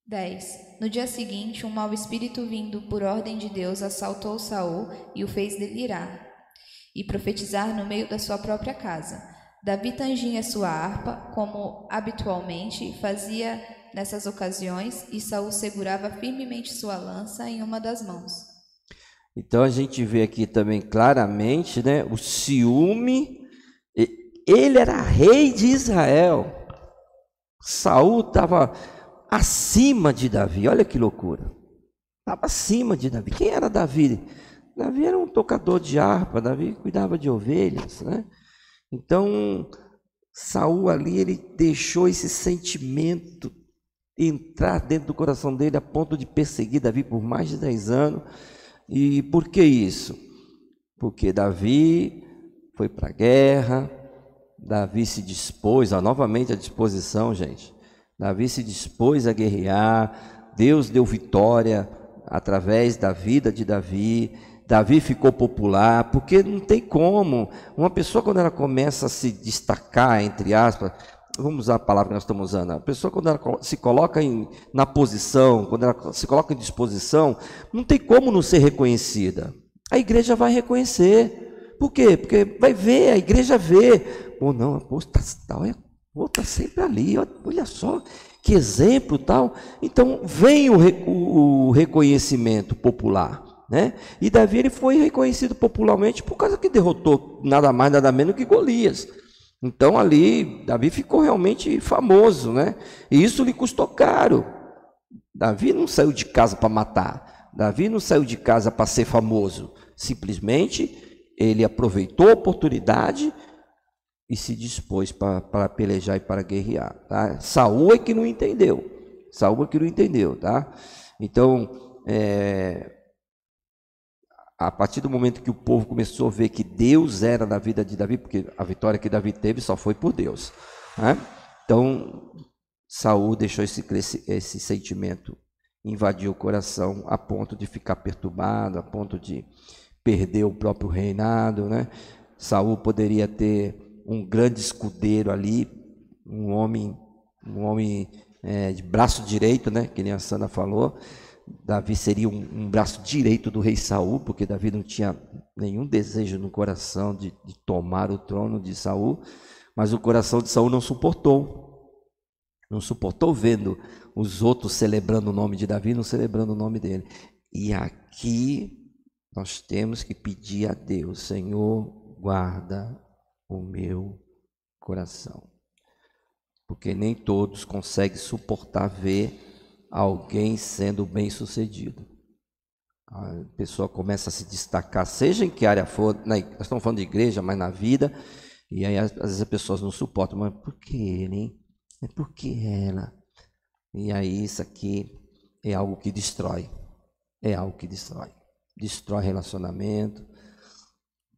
10. No dia seguinte, um mau espírito vindo por ordem de Deus assaltou Saul e o fez delirar e profetizar no meio da sua própria casa. Davi tangia sua harpa, como habitualmente fazia nessas ocasiões, e Saul segurava firmemente sua lança em uma das mãos. Então a gente vê aqui também claramente, né, o ciúme. Ele era rei de Israel. Saul estava acima de Davi. Olha que loucura. Estava acima de Davi. Quem era Davi? Davi era um tocador de harpa. Davi cuidava de ovelhas, né? Então Saul ali, ele deixou esse sentimento entrar dentro do coração dele a ponto de perseguir Davi por mais de 10 anos. E por que isso? Porque Davi foi para a guerra, Davi se dispôs, novamente a disposição, gente. Davi se dispôs a guerrear, Deus deu vitória através da vida de Davi. Davi ficou popular, porque não tem como. Uma pessoa, quando ela começa a se destacar, entre aspas, vamos usar a palavra que nós estamos usando, a pessoa, quando ela se coloca na posição, quando ela se coloca em disposição, não tem como não ser reconhecida. A igreja vai reconhecer. Por quê? Porque vai ver, a igreja vê. Pô, não, pô, tá sempre ali, olha só, que exemplo, tal. Então, vem o reconhecimento popular, né? E Davi, ele foi reconhecido popularmente por causa que derrotou nada mais, nada menos que Golias. Então ali, Davi ficou realmente famoso, né? E isso lhe custou caro. Davi não saiu de casa para matar. Davi não saiu de casa para ser famoso. Simplesmente, ele aproveitou a oportunidade e se dispôs para pelejar e para guerrear, tá? Saul é que não entendeu. Saul é que não entendeu, tá? Então, a partir do momento que o povo começou a ver que Deus era na vida de Davi, porque a vitória que Davi teve só foi por Deus, né? Então Saul deixou esse sentimento invadir o coração a ponto de ficar perturbado, a ponto de perder o próprio reinado, né? Saul poderia ter um grande escudeiro ali, um homem de braço direito, né? Que nem a Sandra falou. Davi seria um braço direito do rei Saul, porque Davi não tinha nenhum desejo no coração de tomar o trono de Saul, mas o coração de Saul não suportou vendo os outros celebrando o nome de Davi, não celebrando o nome dele. E aqui nós temos que pedir a Deus: Senhor, guarda o meu coração, porque nem todos conseguem suportar ver alguém sendo bem sucedido. A pessoa começa a se destacar, seja em que área for, nós estamos falando de igreja, mas na vida, e aí às vezes as pessoas não suportam. Mas por que ele, hein? Por que ela? E aí isso aqui é algo que destrói. É algo que destrói. Destrói relacionamento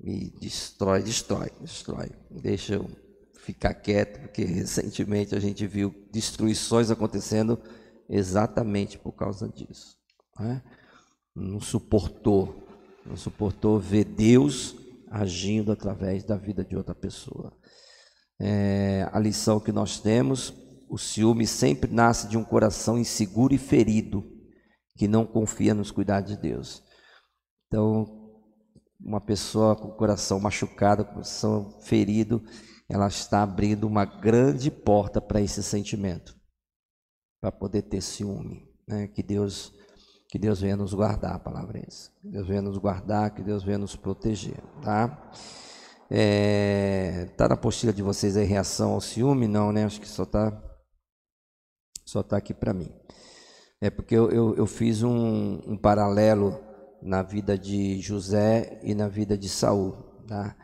e destrói. Deixa eu ficar quieto, porque recentemente a gente viu destruições acontecendo exatamente por causa disso, né? Não suportou ver Deus agindo através da vida de outra pessoa. A lição que nós temos: o ciúme sempre nasce de um coração inseguro e ferido, que não confia nos cuidados de Deus. Então, uma pessoa com o coração machucado, com o coração ferido, ela está abrindo uma grande porta para esse sentimento, para poder ter ciúme, né? Que Deus venha nos guardar, a palavra é essa. Que Deus venha nos guardar, que Deus venha nos proteger, tá? Tá na apostila de vocês aí reação ao ciúme? Não, né? Acho que só tá só está aqui para mim. É porque eu fiz um paralelo na vida de José e na vida de Saul, tá?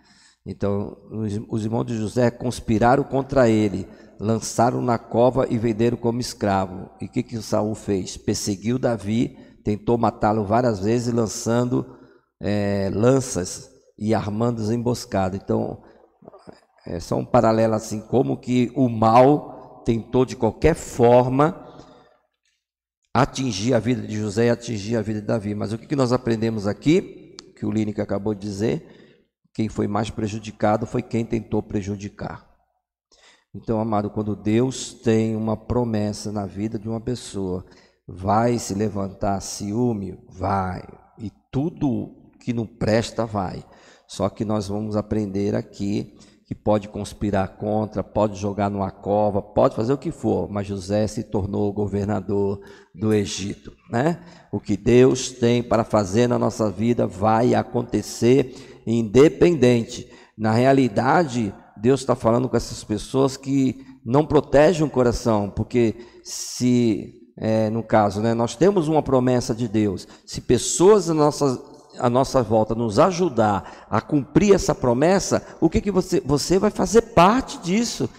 Então, os irmãos de José conspiraram contra ele, lançaram na cova e venderam como escravo. E o que Saul fez? Perseguiu Davi, tentou matá-lo várias vezes, lançando lanças e armando as emboscadas. Então, é só um paralelo assim, como que o mal tentou de qualquer forma atingir a vida de José e atingir a vida de Davi. Mas o que nós aprendemos aqui, que o Lineker acabou de dizer, quem foi mais prejudicado foi quem tentou prejudicar. Então, amado, quando Deus tem uma promessa na vida de uma pessoa, vai se levantar ciúme? Vai. E tudo que não presta vai. Só que nós vamos aprender aqui que pode conspirar contra, pode jogar numa cova, pode fazer o que for, mas José se tornou governador do Egito, né? O que Deus tem para fazer na nossa vida vai acontecer independente. Na realidade, Deus está falando com essas pessoas que não protegem o coração, porque se, no caso, né, nós temos uma promessa de Deus, se pessoas à nossa volta nos ajudar a cumprir essa promessa, o que você vai fazer parte disso?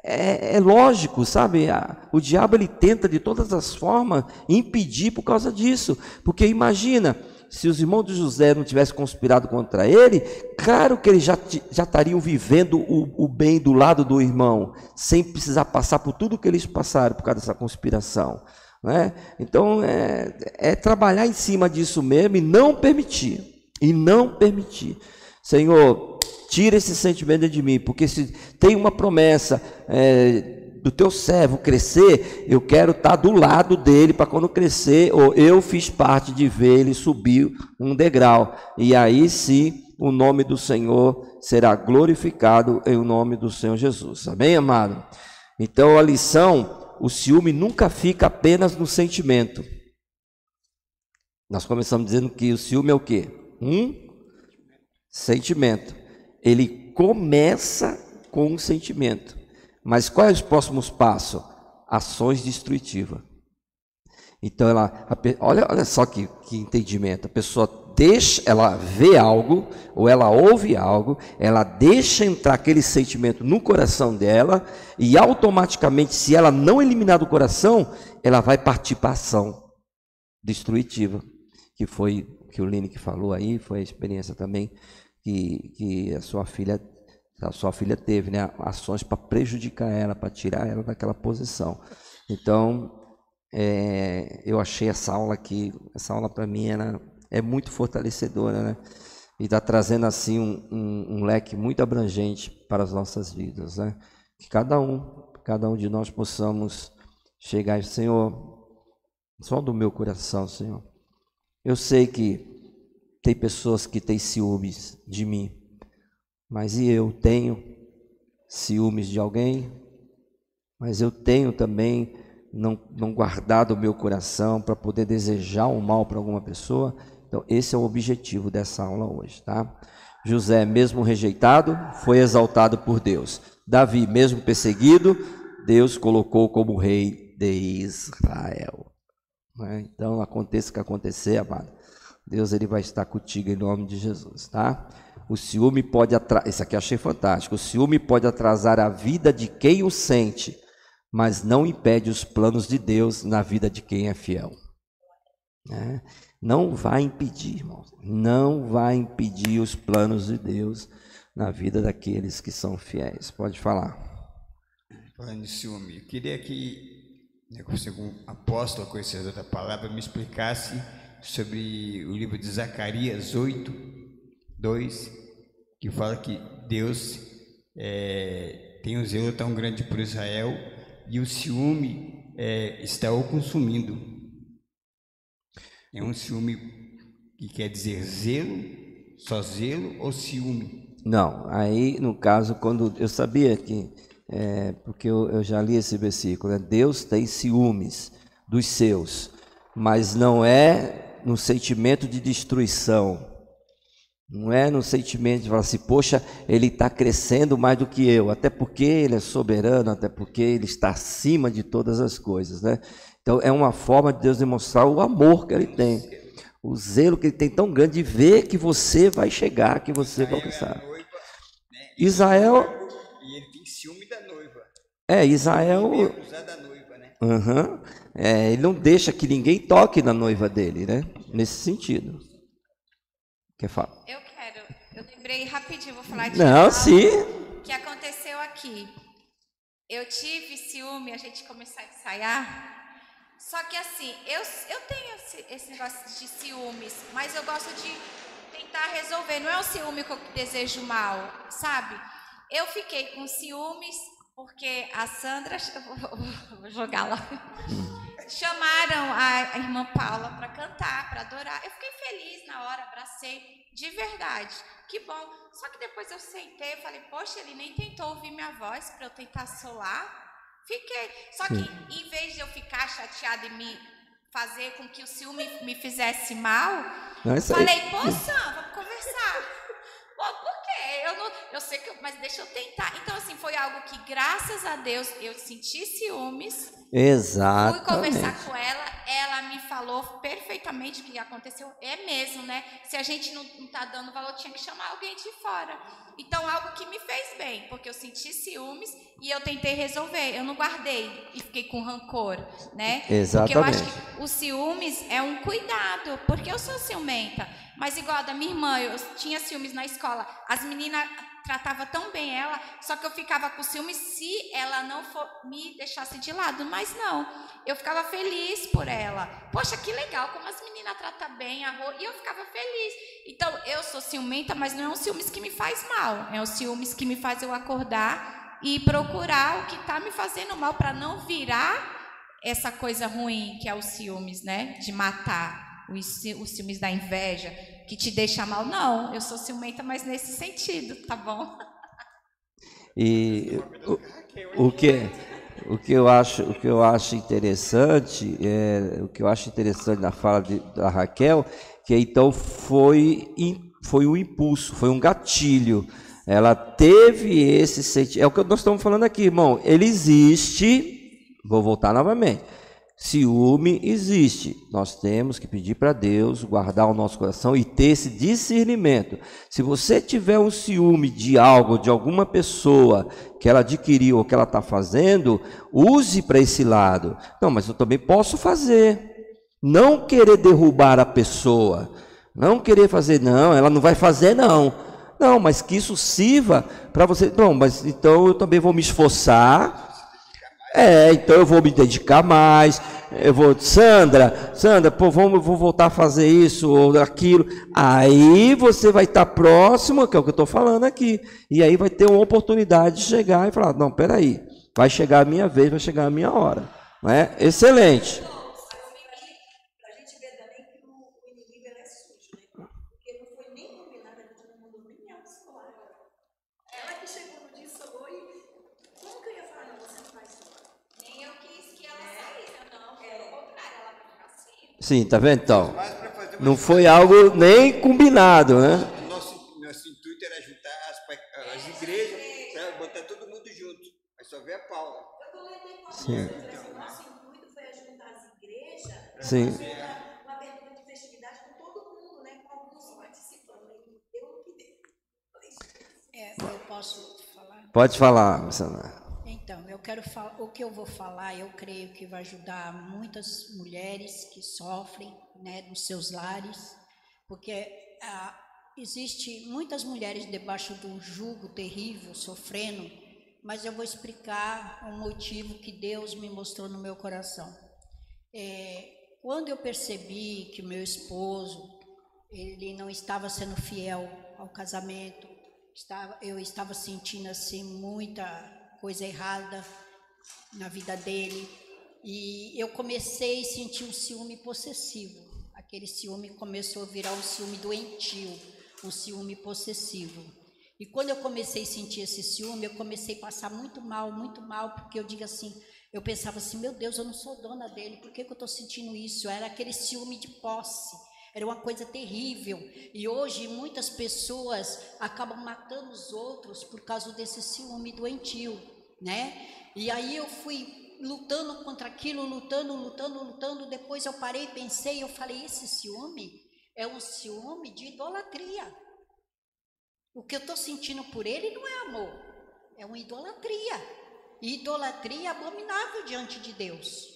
É lógico, sabe? O diabo ele tenta de todas as formas impedir por causa disso, porque imagina, se os irmãos de José não tivessem conspirado contra ele, claro que eles já estariam vivendo o bem do lado do irmão, sem precisar passar por tudo que eles passaram por causa dessa conspiração, né? Então, trabalhar em cima disso mesmo e não permitir. Senhor, tira esse sentimento de mim, porque se tem uma promessa do teu servo crescer, eu quero estar do lado dele para quando crescer, ou eu fiz parte de ver ele subir um degrau, e aí sim o nome do Senhor será glorificado em nome do Senhor Jesus. Amém, amado? Então a lição, o ciúme nunca fica apenas no sentimento. Nós começamos dizendo que o ciúme é o quê? Um sentimento. Ele começa com um sentimento. Mas quais os próximos passos? Ações destrutivas. Então, olha só que entendimento. A pessoa ela vê algo, ou ela ouve algo, ela deixa entrar aquele sentimento no coração dela, e automaticamente, se ela não eliminar do coração, ela vai partir para a ação destrutiva, que foi o que o Lineker falou aí, foi a experiência também que a sua filha teve, né? Ações para prejudicar ela, para tirar ela daquela posição. Então, eu achei essa aula para mim é muito fortalecedora, né? E está trazendo assim um leque muito abrangente para as nossas vidas, né? Que cada um de nós possamos chegar e, Senhor, só do meu coração, Senhor, eu sei que tem pessoas que têm ciúmes de mim, mas e eu tenho ciúmes de alguém? Mas eu tenho também não guardado o meu coração para poder desejar o mal para alguma pessoa. Então esse é o objetivo dessa aula hoje, tá? José, mesmo rejeitado, foi exaltado por Deus. Davi, mesmo perseguido, Deus colocou como rei de Israel. Então aconteça o que acontecer, amado, Deus ele vai estar contigo em nome de Jesus, tá? O ciúme pode atrasar, isso aqui eu achei fantástico, o ciúme pode atrasar a vida de quem o sente, mas não impede os planos de Deus na vida de quem é fiel. Não vai impedir, irmãos, não vai impedir os planos de Deus na vida daqueles que são fiéis. Pode falar. Falando de ciúme, eu queria que você, como apóstolo, conhecedor da palavra, me explicasse sobre o livro de Zacarias 8:2, que fala que Deus tem um zelo tão grande por Israel e o ciúme está o consumindo. É um ciúme que quer dizer zelo, só zelo ou ciúme? Não, aí no caso, quando eu sabia que, porque eu já li esse versículo, né? Deus tem ciúmes dos seus, mas não é no sentimento de destruição, Não é no sentimento de falar assim, poxa, ele está crescendo mais do que eu, até porque ele é soberano, até porque ele está acima de todas as coisas, né? Então é uma forma de Deus demonstrar o amor que ele tem, o zelo que ele tem tão grande de ver que você vai chegar, que você vai alcançar. Israel, e ele tem ciúme da noiva. Israel, Da noiva, né? ele não deixa que ninguém toque na noiva dele, né? Nesse sentido. Quer falar? Eu lembrei rapidinho, vou falar de Não, algo sim. que aconteceu aqui. Eu tive ciúme, a gente começou a ensaiar. Só que assim, eu tenho esse negócio de ciúmes, mas eu gosto de tentar resolver. Não é o ciúme que eu desejo mal, sabe? Eu fiquei com ciúmes porque a Sandra, vou jogar lá. Chamaram a irmã Paula para cantar, para adorar. Eu fiquei feliz na hora, abracei, de verdade. Que bom. Só que depois eu sentei e falei, poxa, ele nem tentou ouvir minha voz para eu tentar solar. Fiquei. Só que em vez de eu ficar chateada e me fazer com que o ciúme me fizesse mal, falei, pô, Sam, vamos conversar. Pô, por quê? Eu sei que mas deixa eu tentar. Então, assim, foi algo que, graças a Deus, eu senti ciúmes. Exatamente. Fui conversar com ela me falou perfeitamente o que aconteceu. É mesmo, né? Se a gente não tá dando valor, tinha que chamar alguém de fora. Então, algo que me fez bem, porque eu senti ciúmes e eu tentei resolver. Eu não guardei e fiquei com rancor, né? Exatamente. Porque eu acho que os ciúmes é um cuidado, porque eu sou ciumenta. Mas igual a da minha irmã, eu tinha ciúmes na escola. As meninas tratavam tão bem ela, só que eu ficava com ciúmes se ela não me deixasse de lado. Mas não, eu ficava feliz por ela. Poxa, que legal, como as meninas tratam bem a Rô. E eu ficava feliz. Então, eu sou ciumenta, mas não é um ciúmes que me faz mal. É um ciúmes que me faz eu acordar e procurar o que está me fazendo mal para não virar essa coisa ruim que é os ciúmes, né? De matar. Os ciúmes da inveja, que te deixa mal. Não, eu sou ciumenta, mas nesse sentido, tá bom? E o que eu acho interessante na fala da Raquel, que então foi um impulso, foi um gatilho. Ela teve esse sentimento. É o que nós estamos falando aqui, irmão. Ele existe. Vou voltar novamente. Ciúme existe, nós temos que pedir para Deus guardar o nosso coração e ter esse discernimento. Se você tiver um ciúme de algo, de alguma pessoa que ela adquiriu ou que ela está fazendo, use para esse lado. Não, mas eu também posso fazer. Não querer derrubar a pessoa, não querer fazer, não, ela não vai fazer não. Não, mas que isso sirva para você. Não, mas então eu também vou me esforçar. Então eu vou me dedicar mais, Sandra, pô, vou voltar a fazer isso ou aquilo. Aí você vai estar próximo, que é o que eu estou falando aqui, e aí vai ter uma oportunidade de chegar e falar, não, peraí, vai chegar a minha vez, vai chegar a minha hora. Não é? Excelente. Sim, tá vendo então? Não foi algo nem combinado, né? Nosso intuito era juntar as igrejas, para botar todo mundo junto. Mas só ver a Paula. Sim. Nosso intuito foi juntar as igrejas para fazer uma abertura de festividade com todo mundo, né? Com alguns participando. Eu posso falar? Pode falar, Sandra. Então, eu quero falar, o que eu vou falar, eu creio que vai ajudar muitas mulheres que sofrem, né, nos seus lares, porque existe muitas mulheres debaixo de um jugo terrível, sofrendo, mas eu vou explicar um motivo que Deus me mostrou no meu coração. Quando eu percebi que o meu esposo, ele não estava sendo fiel ao casamento, eu estava sentindo assim muita coisa errada na vida dele, e eu comecei a sentir um ciúme possessivo. Aquele ciúme começou a virar um ciúme doentio, um ciúme possessivo. E quando eu comecei a sentir esse ciúme, eu comecei a passar muito mal, porque eu pensava assim, meu Deus, eu não sou dona dele, por que eu estou sentindo isso? Era aquele ciúme de posse, Era uma coisa terrível. E hoje muitas pessoas acabam matando os outros por causa desse ciúme doentio, né? E aí eu fui lutando contra aquilo, lutando. Depois eu parei e pensei, eu falei, esse ciúme é um ciúme de idolatria. O que eu estou sentindo por ele não é amor, é uma idolatria. E idolatria é abominável diante de Deus.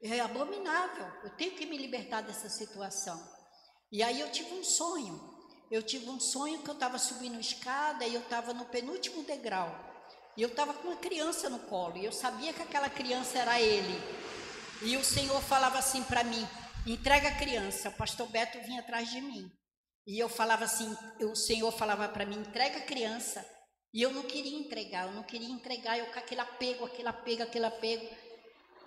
É abominável. Eu tenho que me libertar dessa situação. E aí eu tive um sonho. Eu tive um sonho que eu estava subindo escada e eu estava no penúltimo degrau. E eu estava com uma criança no colo. E eu sabia que aquela criança era ele. E o Senhor falava assim para mim, entrega a criança. O pastor Beto vinha atrás de mim. E eu falava assim, o Senhor falava para mim, entrega a criança. E eu não queria entregar, eu com aquele apego.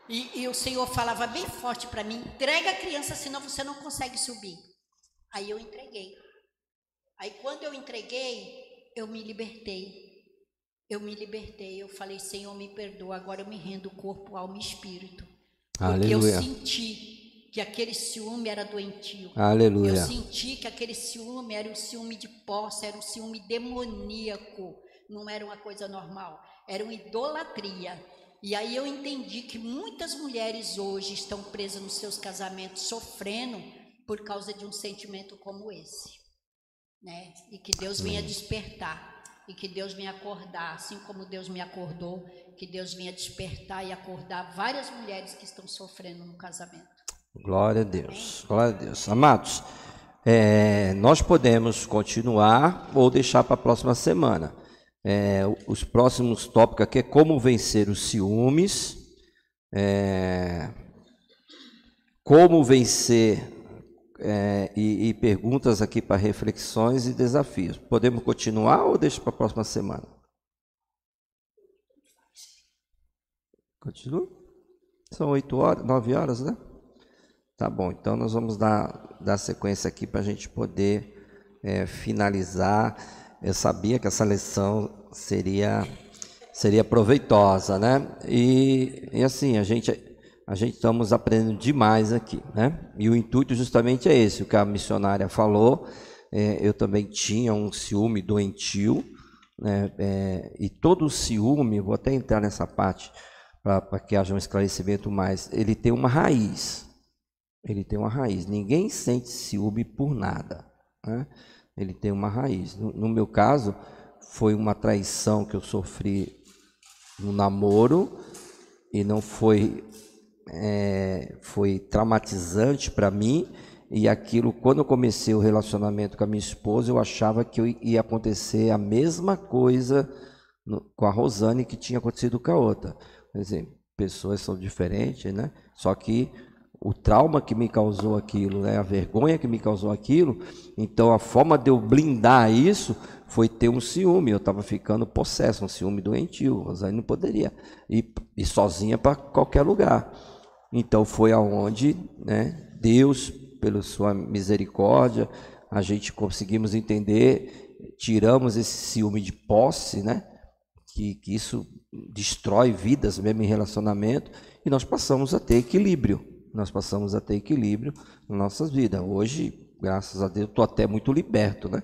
E o Senhor falava bem forte para mim, entrega a criança, senão você não consegue subir. Aí eu entreguei. Aí quando eu entreguei, eu me libertei. Eu falei, Senhor, me perdoa, agora eu me rendo corpo, alma e espírito. Porque Aleluia. eu senti que aquele ciúme era doentio. Aleluia. Eu senti que aquele ciúme era um ciúme de posse, era um ciúme demoníaco, não era uma coisa normal, era uma idolatria. E aí eu entendi que muitas mulheres hoje estão presas nos seus casamentos, sofrendo por causa de um sentimento como esse, né? E que Deus venha despertar, e que Deus venha acordar, assim como Deus me acordou, que Deus venha despertar e acordar várias mulheres que estão sofrendo no casamento. Glória a Deus, glória a Deus. Amados, nós podemos continuar ou deixar para a próxima semana. Os próximos tópicos aqui é como vencer os ciúmes, como vencer, e perguntas aqui para reflexões e desafios. Podemos continuar ou deixa para a próxima semana? Continua? São 8 horas, 9 horas, né? Tá bom, então nós vamos dar sequência aqui para a gente poder finalizar. Eu sabia que essa lição seria proveitosa, né? E assim, a gente estamos aprendendo demais aqui, né? E o intuito justamente é esse, o que a missionária falou. Eu também tinha um ciúme doentio, né? E todo ciúme, vou até entrar nessa parte para que haja um esclarecimento mais, ele tem uma raiz. Ninguém sente ciúme por nada, né? Ele tem uma raiz. No meu caso, foi uma traição que eu sofri no namoro e não foi traumatizante para mim. E aquilo, quando eu comecei o relacionamento com a minha esposa, eu achava que ia acontecer a mesma coisa com a Rosane que tinha acontecido com a outra. Por exemplo, pessoas são diferentes, né? Só que o trauma que me causou aquilo, né? A vergonha que me causou aquilo, então a forma de eu blindar isso foi ter um ciúme. Eu estava ficando possesso, um ciúme doentio. Rosane não poderia ir sozinha para qualquer lugar. Então foi aonde, né, Deus, pela sua misericórdia, a gente conseguimos entender, tiramos esse ciúme de posse, né? Que isso destrói vidas mesmo em relacionamento, e nós passamos a ter equilíbrio. Nas nossas vidas. Hoje, graças a Deus, estou até muito liberto, né?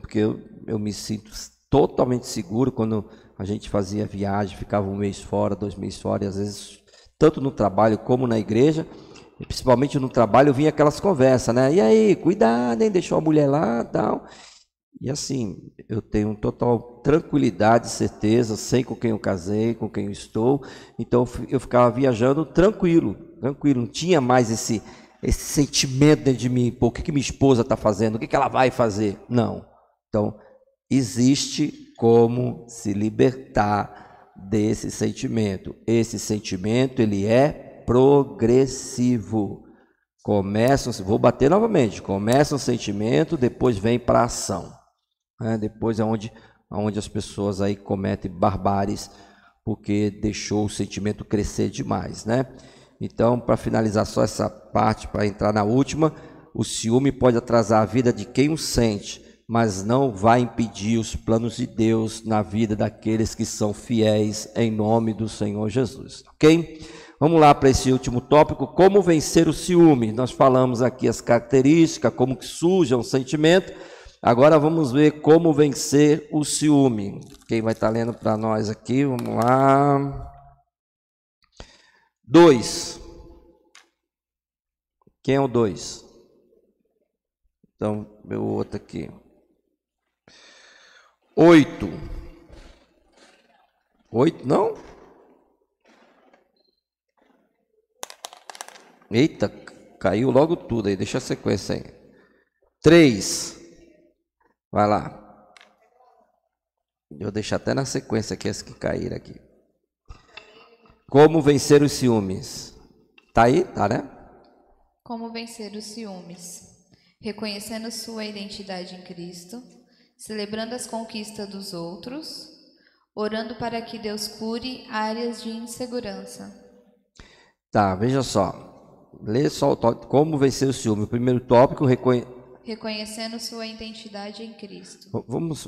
Porque eu me sinto totalmente seguro quando a gente fazia viagem, ficava 1 mês fora, 2 meses fora, e às vezes, tanto no trabalho como na igreja, e principalmente no trabalho, vinha aquelas conversas, né? E aí, cuidado, hein? Deixou a mulher lá e tal. E assim, eu tenho total tranquilidade, certeza, sei com quem eu casei, com quem eu estou. Então eu ficava viajando tranquilo, não tinha mais esse sentimento dentro de mim, pô, o que minha esposa está fazendo, o que ela vai fazer? Não. Então, existe como se libertar desse sentimento. Esse sentimento, ele é progressivo. Vou bater novamente, começa um sentimento, depois vem para a ação. Depois é onde as pessoas aí cometem barbáries, porque deixou o sentimento crescer demais, né? Então, para finalizar só essa parte, para entrar na última, o ciúme pode atrasar a vida de quem o sente, mas não vai impedir os planos de Deus na vida daqueles que são fiéis em nome do Senhor Jesus, ok? Vamos lá para esse último tópico, como vencer o ciúme. Nós falamos aqui as características, como que surge um sentimento. Agora vamos ver como vencer o ciúme. Quem vai estar lendo para nós aqui? Vamos lá. 2. Quem é o 2? Então, meu outro aqui. 8. 8, não? Eita, caiu logo tudo aí. Deixa a sequência aí. 3. Vai lá. Eu vou deixar até na sequência aqui as que caíram aqui. Como vencer os ciúmes? Tá aí? Tá, né? Como vencer os ciúmes? Reconhecendo sua identidade em Cristo, celebrando as conquistas dos outros, orando para que Deus cure áreas de insegurança. Tá, veja só. Lê só o tópico, como vencer o ciúme. O primeiro tópico, reconhecendo sua identidade em Cristo. Vamos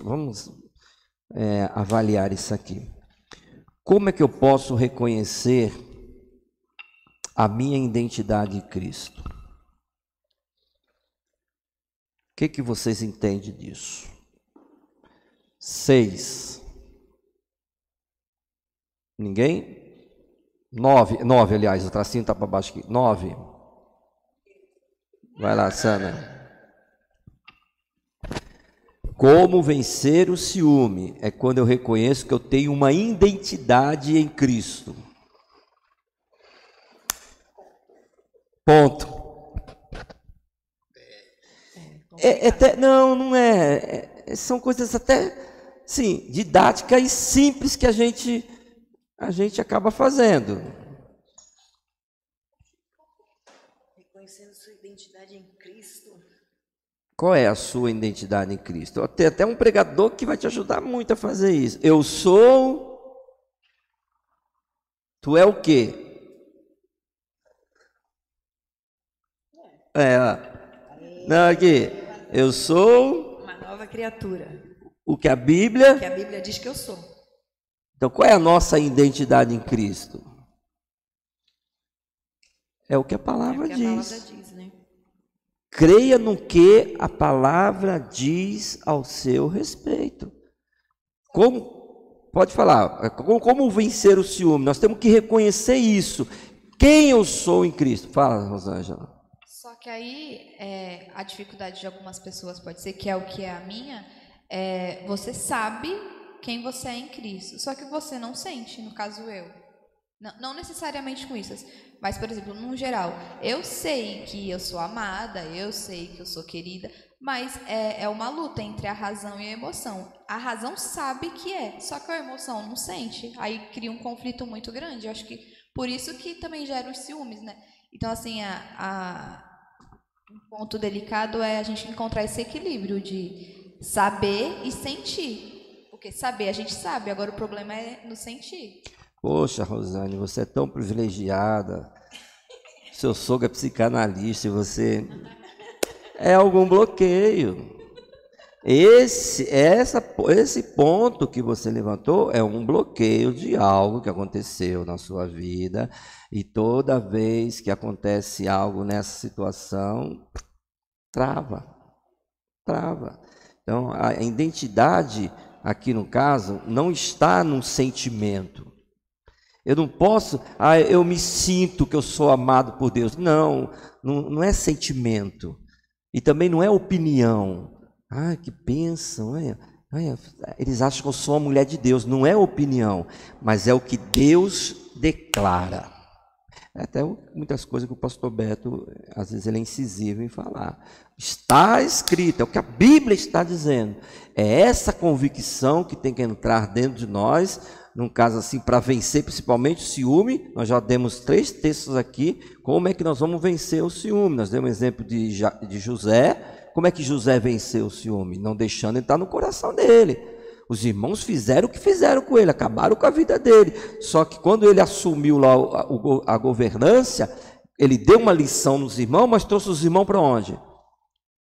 avaliar isso aqui. Como é que eu posso reconhecer a minha identidade em Cristo? O que vocês entendem disso? 6. Ninguém? 9, aliás, o tracinho está para baixo aqui. 9. Vai lá, Sana. Como vencer o ciúme? É quando eu reconheço que eu tenho uma identidade em Cristo. Ponto. Não é. São coisas até, sim, didáticas e simples que a gente acaba fazendo. Reconhecendo sua identidade em Cristo. Qual é a sua identidade em Cristo? Tem até um pregador que vai te ajudar muito a fazer isso. Eu sou... Tu é o quê? Não, aqui. Eu sou... Uma nova criatura. O que a Bíblia... O que a Bíblia diz que eu sou. Então, qual é a nossa identidade em Cristo? É o que a palavra diz. A palavra diz, né? Creia no que a palavra diz ao seu respeito. Como, pode falar, como vencer o ciúme? Nós temos que reconhecer isso. Quem eu sou em Cristo? Fala, Rosângela. Só que aí, a dificuldade de algumas pessoas pode ser, que é o que é a minha, você sabe quem você é em Cristo, só que você não sente, no caso eu. Não necessariamente com isso, mas, por exemplo, no geral, eu sei que eu sou amada, eu sei que eu sou querida, mas é uma luta entre a razão e a emoção. A razão sabe que só que a emoção não sente, aí cria um conflito muito grande. Eu acho que por isso que também gera os ciúmes, né? Então, assim, um ponto delicado é a gente encontrar esse equilíbrio de saber e sentir. Porque saber a gente sabe, agora o problema é no sentir. Poxa, Rosane, você é tão privilegiada. Seu sogro é psicanalista e você... É algum bloqueio. Esse ponto que você levantou é um bloqueio de algo que aconteceu na sua vida. E toda vez que acontece algo nessa situação, trava. Então, a identidade, aqui no caso, não está no sentimento. Eu não posso, eu me sinto que eu sou amado por Deus. Não é sentimento. E também não é opinião. Que pensam, eles acham que eu sou uma mulher de Deus. Não é opinião, mas é o que Deus declara. Até muitas coisas que o pastor Beto, às vezes ele é incisivo em falar. Está escrito, é o que a Bíblia está dizendo. É essa convicção que tem que entrar dentro de nós, num caso assim, para vencer principalmente o ciúme. Nós já demos 3 textos aqui, como é que nós vamos vencer o ciúme. Nós demos um exemplo de José. Como é que José venceu o ciúme? Não deixando entrar no coração dele. Os irmãos fizeram o que fizeram com ele, acabaram com a vida dele. Só que quando ele assumiu lá a governância, ele deu uma lição nos irmãos, mas trouxe os irmãos para onde?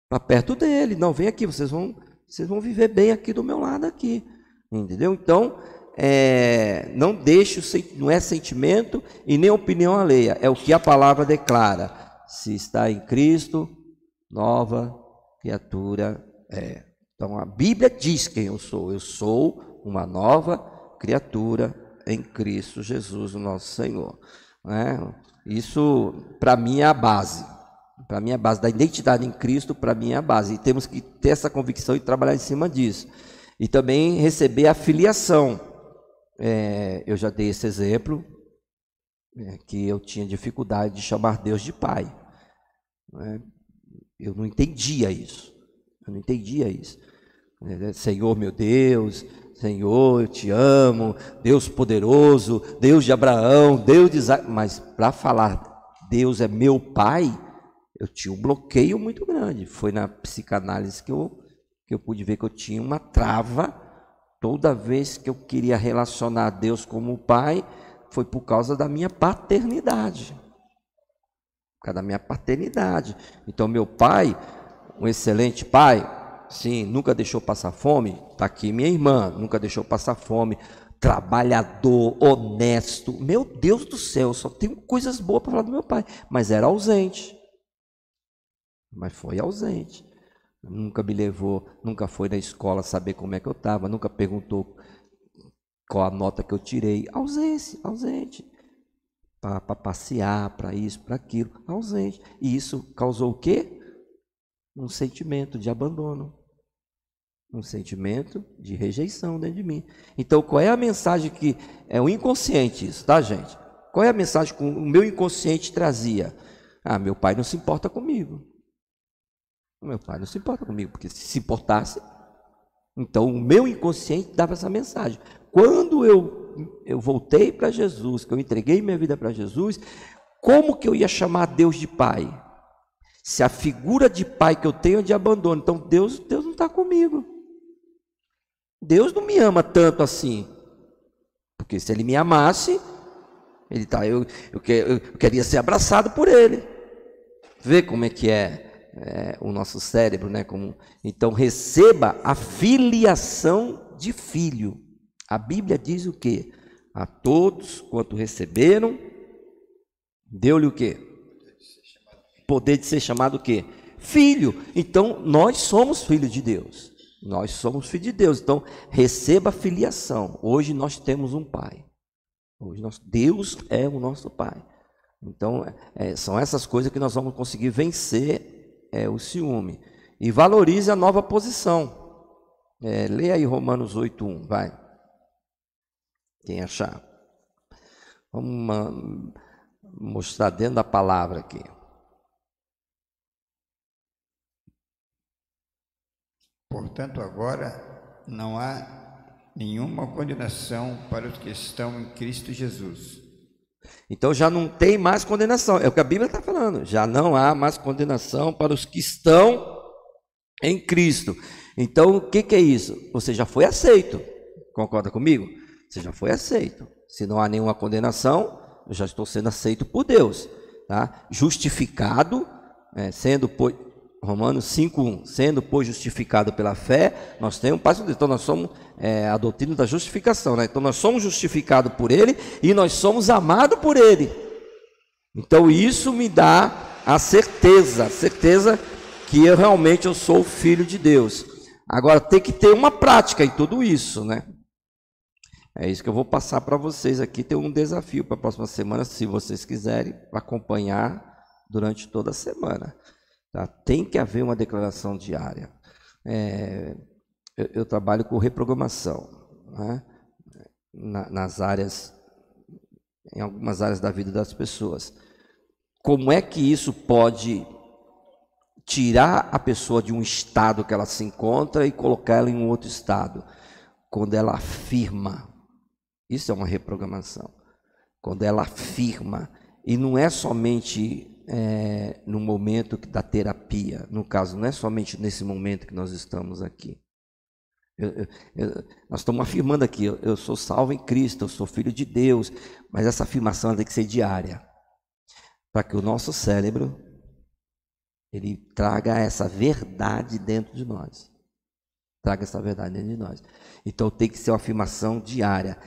Para perto dele. Não, vem aqui, vocês vão viver bem aqui do meu lado aqui. Entendeu? Então, não deixe, não é sentimento e nem opinião alheia, é o que a palavra declara. Se está em Cristo, nova criatura é. Então a Bíblia diz quem eu sou uma nova criatura em Cristo Jesus, o nosso Senhor. Isso para mim é a base. Para mim é a base da identidade em Cristo, para mim é a base. E temos que ter essa convicção e trabalhar em cima disso. E também receber a filiação. Eu já dei esse exemplo, que eu tinha dificuldade de chamar Deus de Pai. Eu não entendia isso. Senhor, meu Deus, Senhor, eu te amo, Deus poderoso, Deus de Abraão, Deus de Isaac. Mas para falar Deus é meu Pai, eu tinha um bloqueio muito grande. Foi na psicanálise que eu pude ver que eu tinha uma trava. Toda vez que eu queria relacionar Deus como Pai, foi por causa da minha paternidade. Por causa da minha paternidade. Então, meu pai, um excelente pai, sim, nunca deixou passar fome. Está aqui minha irmã, nunca deixou passar fome. Trabalhador, honesto. Meu Deus do céu, só tenho coisas boas para falar do meu pai. Mas era ausente. Mas foi ausente. Nunca me levou, nunca foi na escola saber como é que eu estava, nunca perguntou qual a nota que eu tirei. Ausente. Para passear, para isso, para aquilo, ausente. E isso causou o quê? Um sentimento de abandono. Um sentimento de rejeição dentro de mim. Então, qual é a mensagem que... É o inconsciente isso, tá, gente? Qual é a mensagem que o meu inconsciente trazia? Meu pai não se importa comigo. Meu pai não se importa comigo, porque se importasse, então o meu inconsciente dava essa mensagem. Quando eu voltei para Jesus, que eu entreguei minha vida para Jesus, como que eu ia chamar Deus de Pai? Se a figura de Pai que eu tenho é de abandono, então Deus não está comigo. Deus não me ama tanto assim, porque se Ele me amasse, eu queria ser abraçado por Ele. Vê como é que é. O nosso cérebro, né? Então receba a filiação de filho. A Bíblia diz o quê? A todos quanto receberam, deu-lhe o quê? Poder de ser chamado o quê? Filho. Então nós somos filhos de Deus. Nós somos filhos de Deus. Então receba a filiação. Hoje nós temos um Pai. Deus é o nosso Pai. Então são essas coisas que nós vamos conseguir vencer. O ciúme. E valorize a nova posição. Leia aí Romanos 8:1, vai. Quem achar. Vamos mostrar dentro da palavra aqui. Portanto, agora não há nenhuma condenação para os que estão em Cristo Jesus. Então já não tem mais condenação, é o que a Bíblia está falando, já não há mais condenação para os que estão em Cristo. Então o que é isso? Você já foi aceito, concorda comigo? Você já foi aceito, se não há nenhuma condenação, eu já estou sendo aceito por Deus, tá? Justificado, Romanos 5:1, sendo pois justificado pela fé, nós temos paz com Deus. Então nós somos a doutrina da justificação, né? Então nós somos justificados por Ele e nós somos amados por Ele. Então isso me dá a certeza que eu sou filho de Deus. Agora tem que ter uma prática em tudo isso, né? É isso que eu vou passar para vocês aqui. Tem um desafio para a próxima semana, se vocês quiserem acompanhar durante toda a semana. Tá? Tem que haver uma declaração diária. Eu trabalho com reprogramação, né? Em algumas áreas da vida das pessoas. Como é que isso pode tirar a pessoa de um estado que ela se encontra e colocar ela em um outro estado? Quando ela afirma. Isso é uma reprogramação. Quando ela afirma. E não é somente no momento da terapia. No caso, não é somente nesse momento que nós estamos aqui. Nós estamos afirmando aqui, eu sou salvo em Cristo, eu sou filho de Deus. Mas essa afirmação tem que ser diária. Para que o nosso cérebro ele traga essa verdade dentro de nós. traga essa verdade dentro de nós. Então tem que ser uma afirmação diária.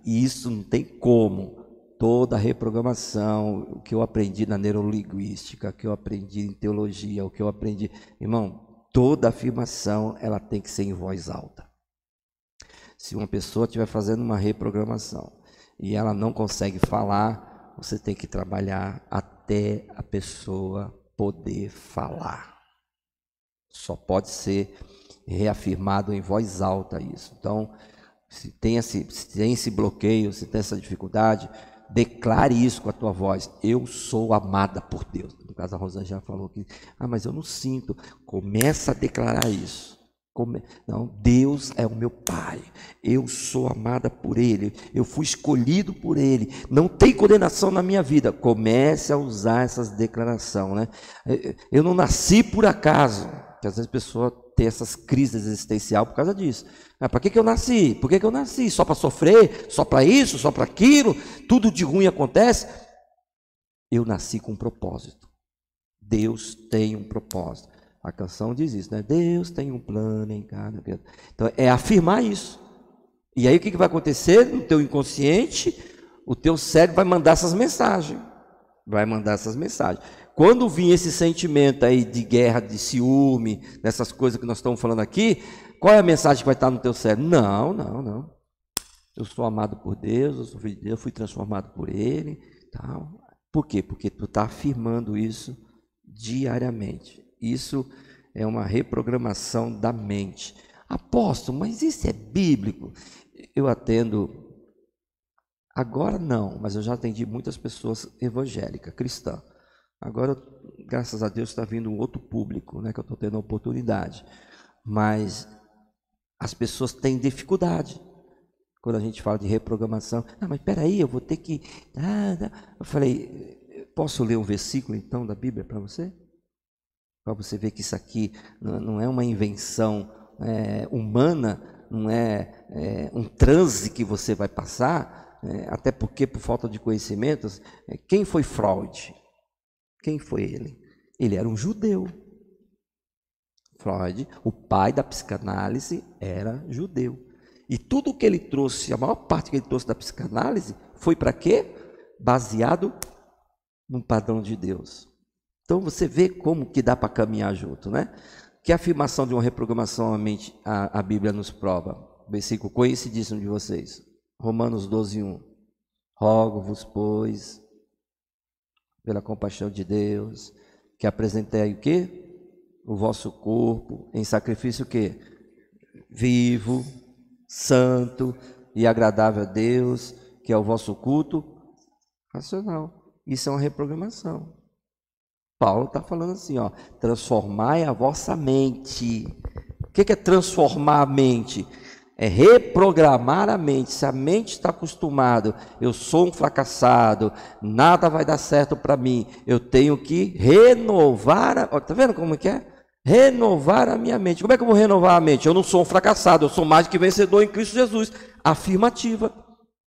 E isso não tem como. Toda a reprogramação, o que eu aprendi na neurolinguística, o que eu aprendi em teologia, o que eu aprendi... Irmão, toda afirmação ela tem que ser em voz alta. Se uma pessoa estiver fazendo uma reprogramação e ela não consegue falar, você tem que trabalhar até a pessoa poder falar. Só pode ser reafirmado em voz alta isso. Então, se tem esse bloqueio, se tem essa dificuldade, declare isso com a tua voz. Eu sou amada por Deus. No caso, a Rosângela já falou que, mas eu não sinto. Começa a declarar isso. Não, Deus é o meu Pai. Eu sou amada por Ele. Eu fui escolhido por Ele. Não tem condenação na minha vida. Comece a usar essas declarações, né? Eu não nasci por acaso. Porque às vezes a pessoa tem essas crises existenciais por causa disso. Para que eu nasci? Por que eu nasci? Só para sofrer? Só para isso? Só para aquilo? Tudo de ruim acontece? Eu nasci com um propósito. Deus tem um propósito. A canção diz isso, né? Deus tem um plano em cada vida. Então é afirmar isso. E aí o que vai acontecer? No teu inconsciente, o teu cérebro vai mandar essas mensagens. Vai mandar essas mensagens. Quando vir esse sentimento aí de guerra, de ciúme, dessas coisas que nós estamos falando aqui, qual é a mensagem que vai estar no teu cérebro? Não. Eu sou amado por Deus, eu sou filho de Deus, eu fui transformado por Ele. Tal. Por quê? Porque tu está afirmando isso diariamente. Isso é uma reprogramação da mente. Apóstolo, mas isso é bíblico? Eu atendo, agora não, mas eu já atendi muitas pessoas evangélicas, cristãs. Agora, graças a Deus, está vindo um outro público, né, que eu estou tendo a oportunidade. Mas as pessoas têm dificuldade. Quando a gente fala de reprogramação, mas espera aí, eu vou ter que... Eu falei, posso ler um versículo então da Bíblia para você? Para você ver que isso aqui não é uma invenção humana, não é um transe que você vai passar, até porque por falta de conhecimentos. Quem foi Freud? Quem foi ele? Ele era um judeu. Freud, o pai da psicanálise, era judeu. E tudo que ele trouxe, a maior parte que ele trouxe da psicanálise, foi para quê? Baseado no padrão de Deus. Então você vê como que dá para caminhar junto, né? Que afirmação de uma reprogramação à mente a Bíblia nos prova? Versículo conhecidíssimo de vocês. Romanos 12:1. Rogo-vos, pois, pela compaixão de Deus, que apresentei o quê? O vosso corpo em sacrifício o quê? Vivo, santo e agradável a Deus, que é o vosso culto racional. Isso é uma reprogramação. Paulo está falando assim, transformai a vossa mente. O que é transformar a mente? É reprogramar a mente. Se a mente está acostumada, eu sou um fracassado, nada vai dar certo para mim, eu tenho que renovar. Está vendo como é que é? Renovar a minha mente. Como é que eu vou renovar a mente? Eu não sou um fracassado, eu sou mais que vencedor em Cristo Jesus. Afirmativa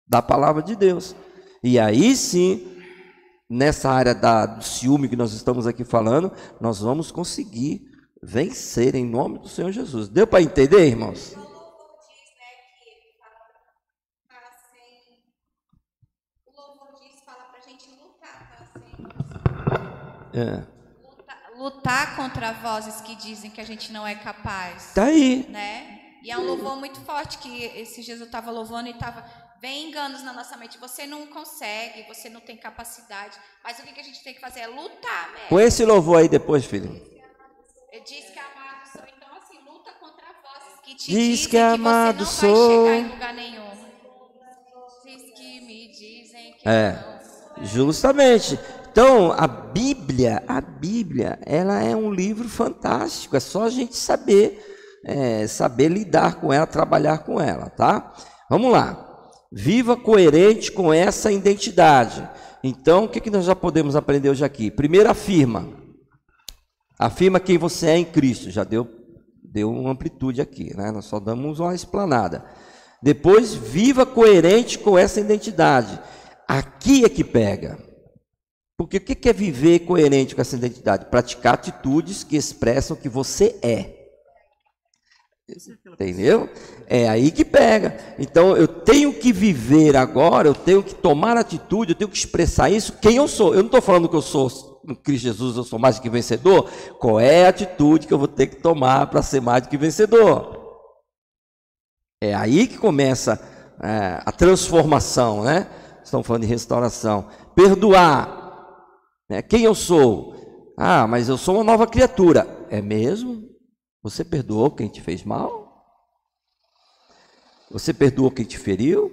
da palavra de Deus. E aí sim, nessa área do ciúme que nós estamos aqui falando, nós vamos conseguir vencer em nome do Senhor Jesus. Deu para entender, irmãos? O louvor diz, fala para a gente lutar, lutar contra vozes que dizem que a gente não é capaz. Tá aí. Né? E é um louvor muito forte, que esse Jesus estava louvando e estava... Vem enganos na nossa mente, você não consegue, você não tem capacidade, mas o que a gente tem que fazer é lutar mesmo. Põe esse louvor aí depois, filho. Diz que amado sou, então assim, luta contra vozes que te diz dizem que amado você não sou. vai chegar em lugar nenhum. Diz que me dizem que não. Justamente. Então, a Bíblia, ela é um livro fantástico, é só a gente saber lidar com ela, trabalhar com ela, tá? Vamos lá. Viva coerente com essa identidade. Então, o que nós já podemos aprender hoje aqui? Primeiro, afirma quem você é em Cristo. Já deu uma amplitude aqui, né? Nós só damos uma explanada. Depois, viva coerente com essa identidade. Aqui é que pega. Porque o que é viver coerente com essa identidade? Praticar atitudes que expressam que você é. Entendeu? É aí que pega. Então eu tenho que viver agora, eu tenho que tomar atitude, eu tenho que expressar isso, quem eu sou. Eu não estou falando que eu sou, no Cristo Jesus, eu sou mais do que vencedor. Qual é a atitude que eu vou ter que tomar para ser mais do que vencedor? É aí que começa a transformação, né? Estamos falando de restauração. Perdoar. Né? Quem eu sou? Ah, mas eu sou uma nova criatura. É mesmo? Você perdoou quem te fez mal? Você perdoou quem te feriu?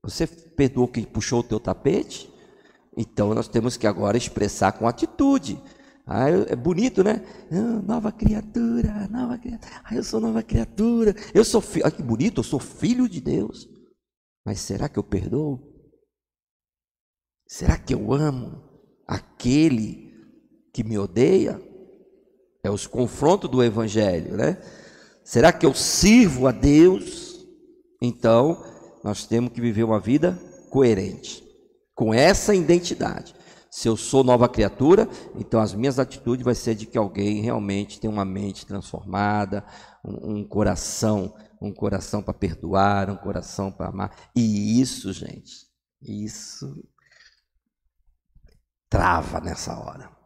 Você perdoou quem puxou o teu tapete? Então nós temos que agora expressar com atitude. Ah, é bonito, né? Nova criatura, nova criatura. Ah, eu sou nova criatura. Eu sou filho. Ah, que bonito, eu sou filho de Deus. Mas será que eu perdoo? Será que eu amo aquele que me odeia? É os confrontos do Evangelho, né? Será que eu sirvo a Deus? Então, nós temos que viver uma vida coerente, com essa identidade. Se eu sou nova criatura, então as minhas atitudes vai ser de que alguém realmente tem uma mente transformada, um coração para perdoar, um coração para amar. E isso, gente, isso trava nessa hora.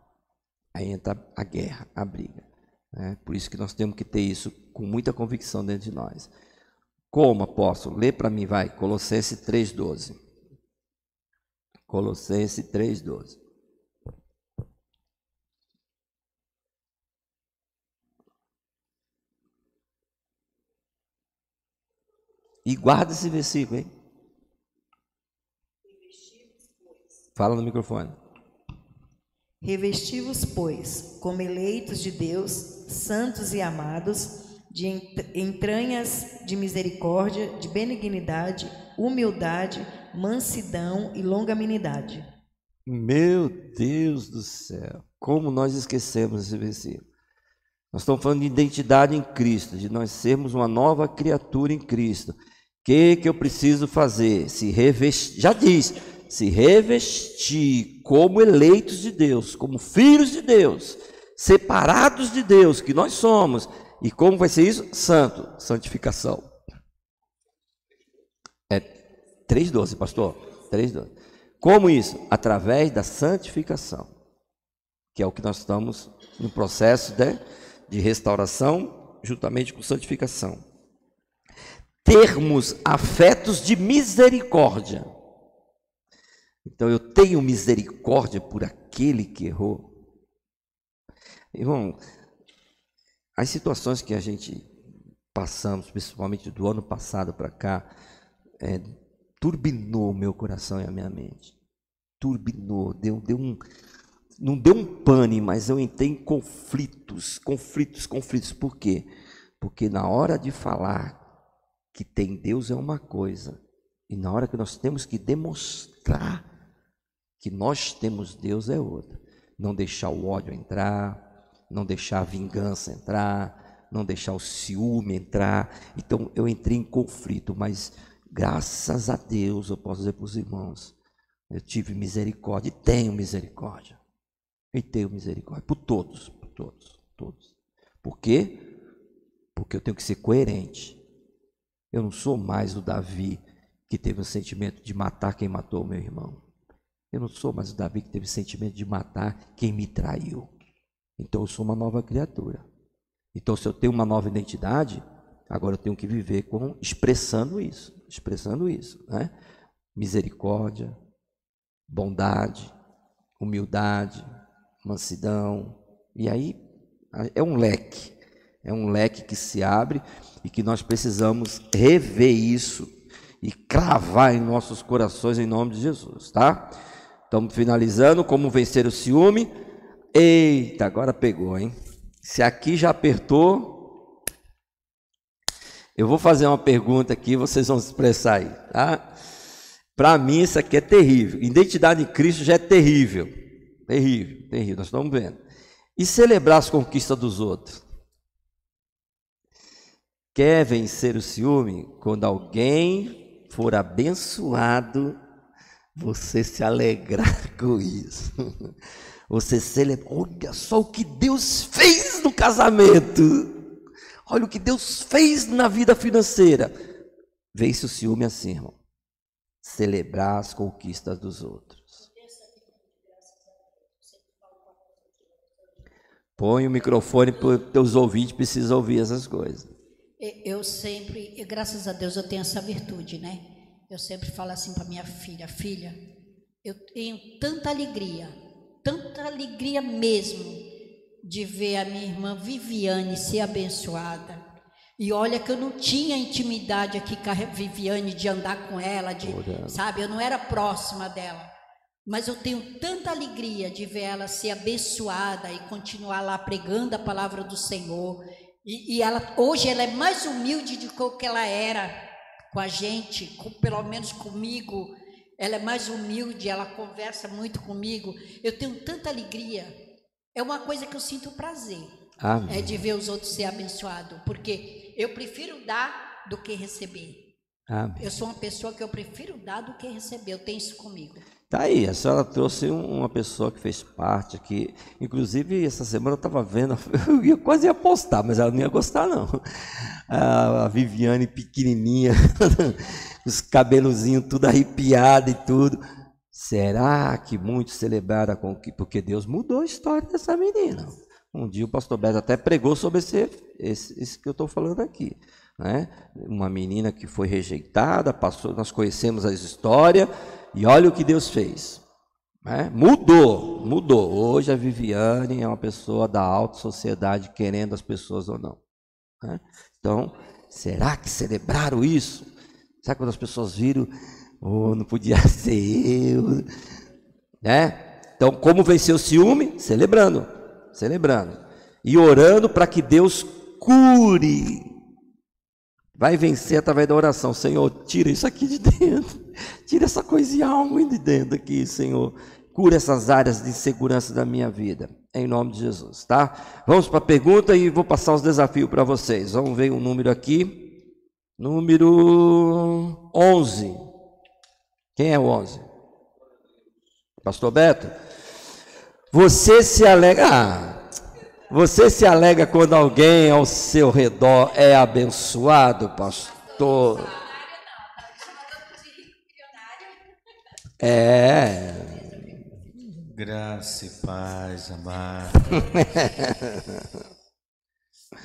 Aí entra a guerra, a briga. Né? Por isso que nós temos que ter isso com muita convicção dentro de nós. Como, apóstolo? Lê para mim, vai. Colossenses 3,12. Colossenses 3,12. E guarda esse versículo, hein? Fala no microfone. Revesti-vos, pois, como eleitos de Deus, santos e amados, de entranhas de misericórdia, de benignidade, humildade, mansidão e longanimidade. Meu Deus do céu, como nós esquecemos esse versículo. Nós estamos falando de identidade em Cristo, de nós sermos uma nova criatura em Cristo. O que eu preciso fazer? Se revestir, já diz, se revestir como eleitos de Deus, como filhos de Deus, separados de Deus, que nós somos. E como vai ser isso? Santo, santificação. É 3,12, pastor, 3,12. Como isso? Através da santificação, que é o que nós estamos no processo de restauração, juntamente com santificação. Termos afetos de misericórdia. Então eu tenho misericórdia por aquele que errou. Irmão, as situações que a gente passamos, principalmente do ano passado para cá, turbinou o meu coração e a minha mente. Turbinou, não deu um pane, mas eu entrei em conflitos. Por quê? Porque na hora de falar que tem Deus é uma coisa, e na hora que nós temos que demonstrar que nós temos Deus é outra. Não deixar o ódio entrar, não deixar a vingança entrar, não deixar o ciúme entrar. Então eu entrei em conflito, mas graças a Deus, eu posso dizer para os irmãos, eu tive misericórdia e tenho misericórdia. E tenho misericórdia por todos. Por quê? Porque eu tenho que ser coerente. Eu não sou mais o Davi que teve o sentimento de matar quem matou o meu irmão. Eu não sou mais o Davi que teve o sentimento de matar quem me traiu. Então eu sou uma nova criatura. Então se eu tenho uma nova identidade, agora eu tenho que viver expressando isso, né? Misericórdia, bondade, humildade, mansidão. E aí é um leque que se abre e que nós precisamos rever isso e cravar em nossos corações em nome de Jesus, tá? Estamos finalizando. Como vencer o ciúme? Eita, agora pegou, hein? Se aqui já apertou, eu vou fazer uma pergunta aqui, vocês vão se expressar aí, tá? Para mim isso aqui é terrível. Identidade em Cristo já é terrível. Terrível, nós estamos vendo. E celebrar as conquistas dos outros? Quer vencer o ciúme? Quando alguém for abençoado, você se alegrar com isso. Você celebra, olha só o que Deus fez no casamento. Olha o que Deus fez na vida financeira. Vence o ciúme assim, irmão. Celebrar as conquistas dos outros. Põe o microfone para os teus ouvintes, precisam ouvir essas coisas. Eu sempre, graças a Deus, eu tenho essa virtude, né? Eu sempre falo assim para minha filha: filha, eu tenho tanta alegria mesmo, de ver a minha irmã Viviane ser abençoada. E olha que eu não tinha intimidade aqui com a Viviane, de andar com ela, sabe? Eu não era próxima dela. Mas eu tenho tanta alegria de ver ela ser abençoada e continuar lá pregando a palavra do Senhor. E hoje ela é mais humilde do que ela era com a gente, pelo menos comigo. Ela é mais humilde, ela conversa muito comigo. Eu tenho tanta alegria. É uma coisa que eu sinto prazer. Amém. É de ver os outros ser abençoados. Porque eu prefiro dar do que receber. Amém. Eu sou uma pessoa que eu prefiro dar do que receber. Eu tenho isso comigo. Tá aí, a senhora trouxe uma pessoa que fez parte aqui. Inclusive, essa semana eu estava vendo, eu quase ia postar, mas ela não ia gostar, não. A Viviane pequenininha, os cabelozinhos tudo arrepiado e tudo. Será que muitos celebraram a conquista? Porque Deus mudou a história dessa menina. Um dia o pastor Beto até pregou sobre esse que eu estou falando aqui. Né? Uma menina que foi rejeitada, passou, nós conhecemos a história, e olha o que Deus fez. Né? Mudou. Hoje a Viviane é uma pessoa da alta sociedade, querendo as pessoas ou não. Né? Então, será que celebraram isso? Será que quando as pessoas viram, não podia ser eu? Né? Então, como vencer o ciúme? Celebrando. E orando para que Deus cure. Vai vencer através da oração. Senhor, tira isso aqui de dentro. Tira essa coisinha ruim de dentro aqui, Senhor. Cura essas áreas de insegurança da minha vida. Em nome de Jesus, tá? Vamos para a pergunta e vou passar os desafios para vocês. Vamos ver um número aqui. Número 11. Quem é o 11? Pastor Beto? Você se alega quando alguém ao seu redor é abençoado, pastor? Graça e paz, amado.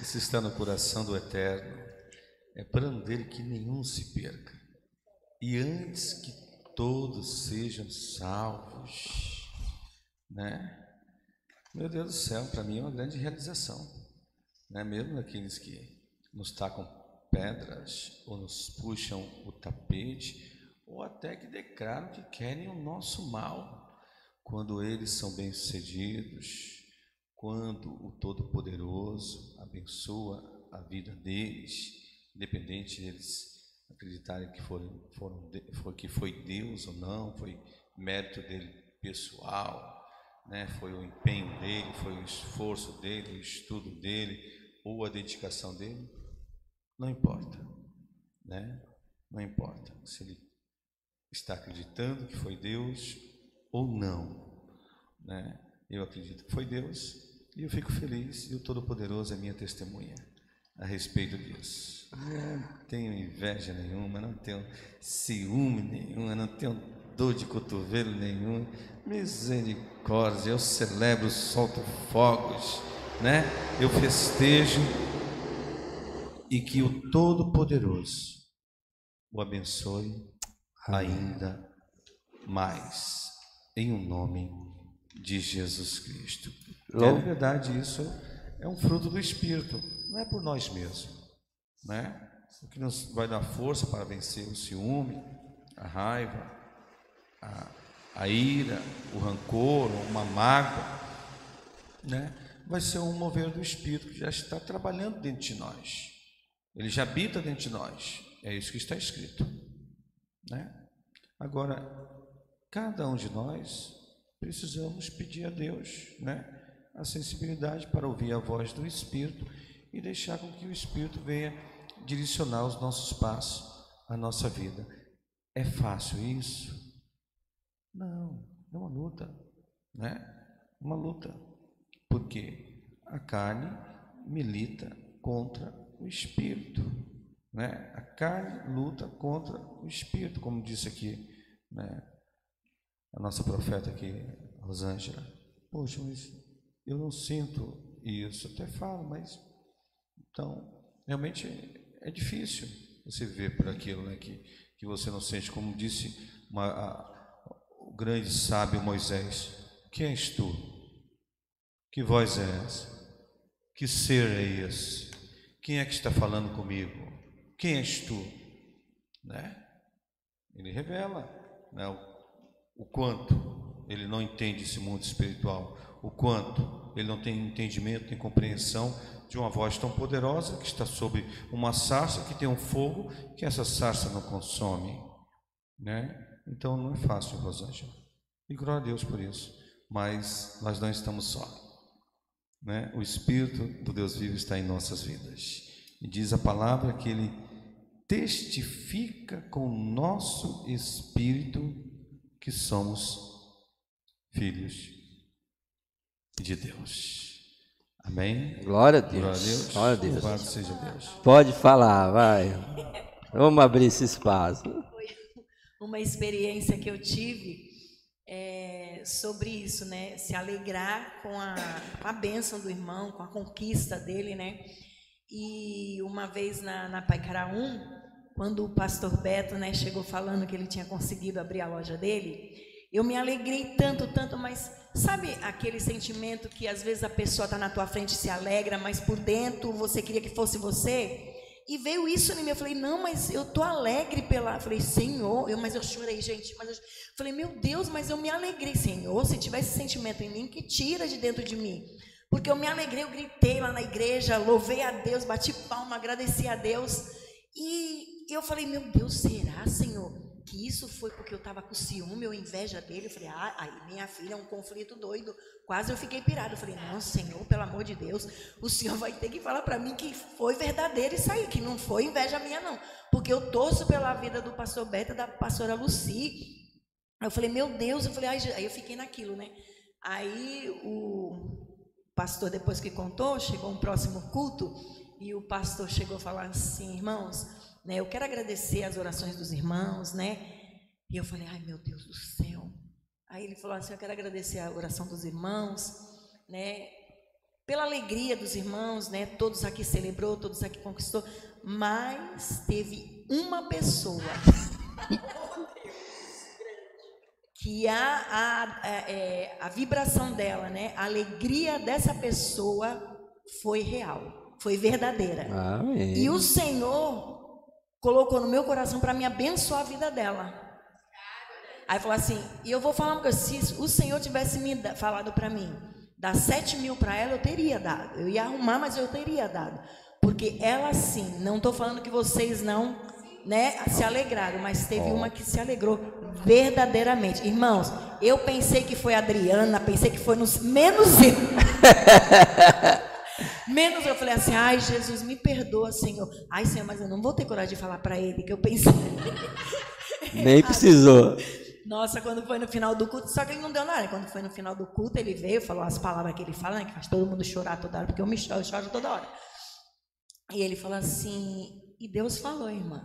Isso está no coração do Eterno. É plano dele que nenhum se perca. E antes que todos sejam salvos, né? Meu Deus do céu, para mim é uma grande realização, né? Mesmo aqueles que nos tacam pedras ou nos puxam o tapete, ou até que declaram que querem o nosso mal, quando eles são bem-sucedidos, quando o Todo-Poderoso abençoa a vida deles, independente deles acreditarem que foi Deus ou não, foi mérito dele pessoal, né? Foi o empenho dele, foi o esforço dele, o estudo dele, ou a dedicação dele, não importa, né? Não importa se ele está acreditando que foi Deus ou não, né? Eu acredito que foi Deus e eu fico feliz, e o Todo-Poderoso é minha testemunha a respeito disso. Não tenho inveja nenhuma, não tenho ciúme nenhum, não tenho dor de cotovelo nenhum. Misericórdia, eu celebro, solto fogos, né? Eu festejo, e que o Todo-Poderoso o abençoe ainda mais, em o nome de Jesus Cristo. É verdade, isso é um fruto do Espírito, não é por nós mesmos, né? O que nos vai dar força para vencer o ciúme, a raiva, a ira, o rancor, uma mágoa, né? Vai ser um mover do Espírito que já está trabalhando dentro de nós. Ele já habita dentro de nós. É isso que está escrito, né? Agora, cada um de nós precisamos pedir a Deus, né, a sensibilidade para ouvir a voz do Espírito e deixar com que o Espírito venha direcionar os nossos passos, a nossa vida. É fácil isso? Não, é uma luta, né? Uma luta, porque a carne milita contra o espírito, né? A carne luta contra o espírito, como disse aqui, né, a nossa profeta aqui, Rosângela. Poxa, mas eu não sinto isso. Até falo, mas então realmente é difícil você viver por aquilo, né, que você não sente. Como disse o grande sábio Moisés: quem és tu? Que voz é essa? Que ser é esse? Quem é que está falando comigo? Quem és tu? Né? Ele revela, né, o quanto ele não entende esse mundo espiritual, o quanto ele não tem entendimento, nem compreensão de uma voz tão poderosa que está sobre uma sarça que tem um fogo que essa sarça não consome, né? Então não é fácil, Rosângela, e glória a Deus por isso, mas nós não estamos só, né? O Espírito do Deus vivo está em nossas vidas, e diz a palavra que ele testifica com o nosso espírito que somos filhos de Deus. Amém? Glória a Deus. Glória a Deus. Glória a Deus. Louvado seja Deus. Pode falar, vai. Vamos abrir esse espaço. Uma experiência que eu tive sobre isso, né? Se alegrar com a bênção do irmão, com a conquista dele, né? E uma vez na Paicará 1, quando o pastor Beto, né, chegou falando que ele tinha conseguido abrir a loja dele, eu me alegrei tanto, mas sabe aquele sentimento que às vezes a pessoa está na tua frente e se alegra, mas por dentro você queria que fosse você? E veio isso em mim, eu falei, não, mas eu tô alegre eu falei, Senhor, mas eu chorei, gente, falei, meu Deus, mas eu me alegrei, Senhor, se tivesse esse sentimento em mim, que tira de dentro de mim, porque eu me alegrei, eu gritei lá na igreja, louvei a Deus, bati palma, agradeci a Deus, e eu falei, meu Deus, será, Senhor, que isso foi porque eu estava com ciúme ou inveja dele? Eu falei, aí minha filha é um conflito doido, quase eu fiquei pirada. Eu falei, não, Senhor, pelo amor de Deus, o Senhor vai ter que falar para mim que foi verdadeiro isso aí, que não foi inveja minha não, porque eu torço pela vida do pastor Beto e da pastora Lucy. Aí eu falei, meu Deus, aí eu fiquei naquilo, né? Aí o pastor, depois que contou, chegou um próximo culto, e o pastor chegou a falar assim, irmãos, né, eu quero agradecer as orações dos irmãos, né? E eu falei, ai meu Deus do céu. Aí ele falou assim, eu quero agradecer a oração dos irmãos, né? Pela alegria dos irmãos, né? Todos aqui celebrou, todos aqui conquistou, mas teve uma pessoa que a vibração dela, né? A alegria dessa pessoa foi real, foi verdadeira. Amém. E o Senhor colocou no meu coração para me abençoar a vida dela. Aí falou assim, e eu vou falar uma coisa, se o Senhor tivesse falado para mim, dar 7 mil para ela, eu teria dado. Eu ia arrumar, mas eu teria dado. Porque ela sim, não estou falando que vocês não, né, se alegraram, mas teve uma que se alegrou verdadeiramente. Irmãos, eu pensei que foi a Adriana, pensei que foi menos eu. Menos eu falei assim, ai Jesus, me perdoa, Senhor. Ai Senhor, mas eu não vou ter coragem de falar para ele que eu pensei. Nem precisou. Nossa, quando foi no final do culto, só que ele não deu nada. Quando foi no final do culto, ele veio, falou as palavras que ele fala, né, que faz todo mundo chorar toda hora, porque eu choro toda hora. E ele falou assim, e Deus falou, irmã,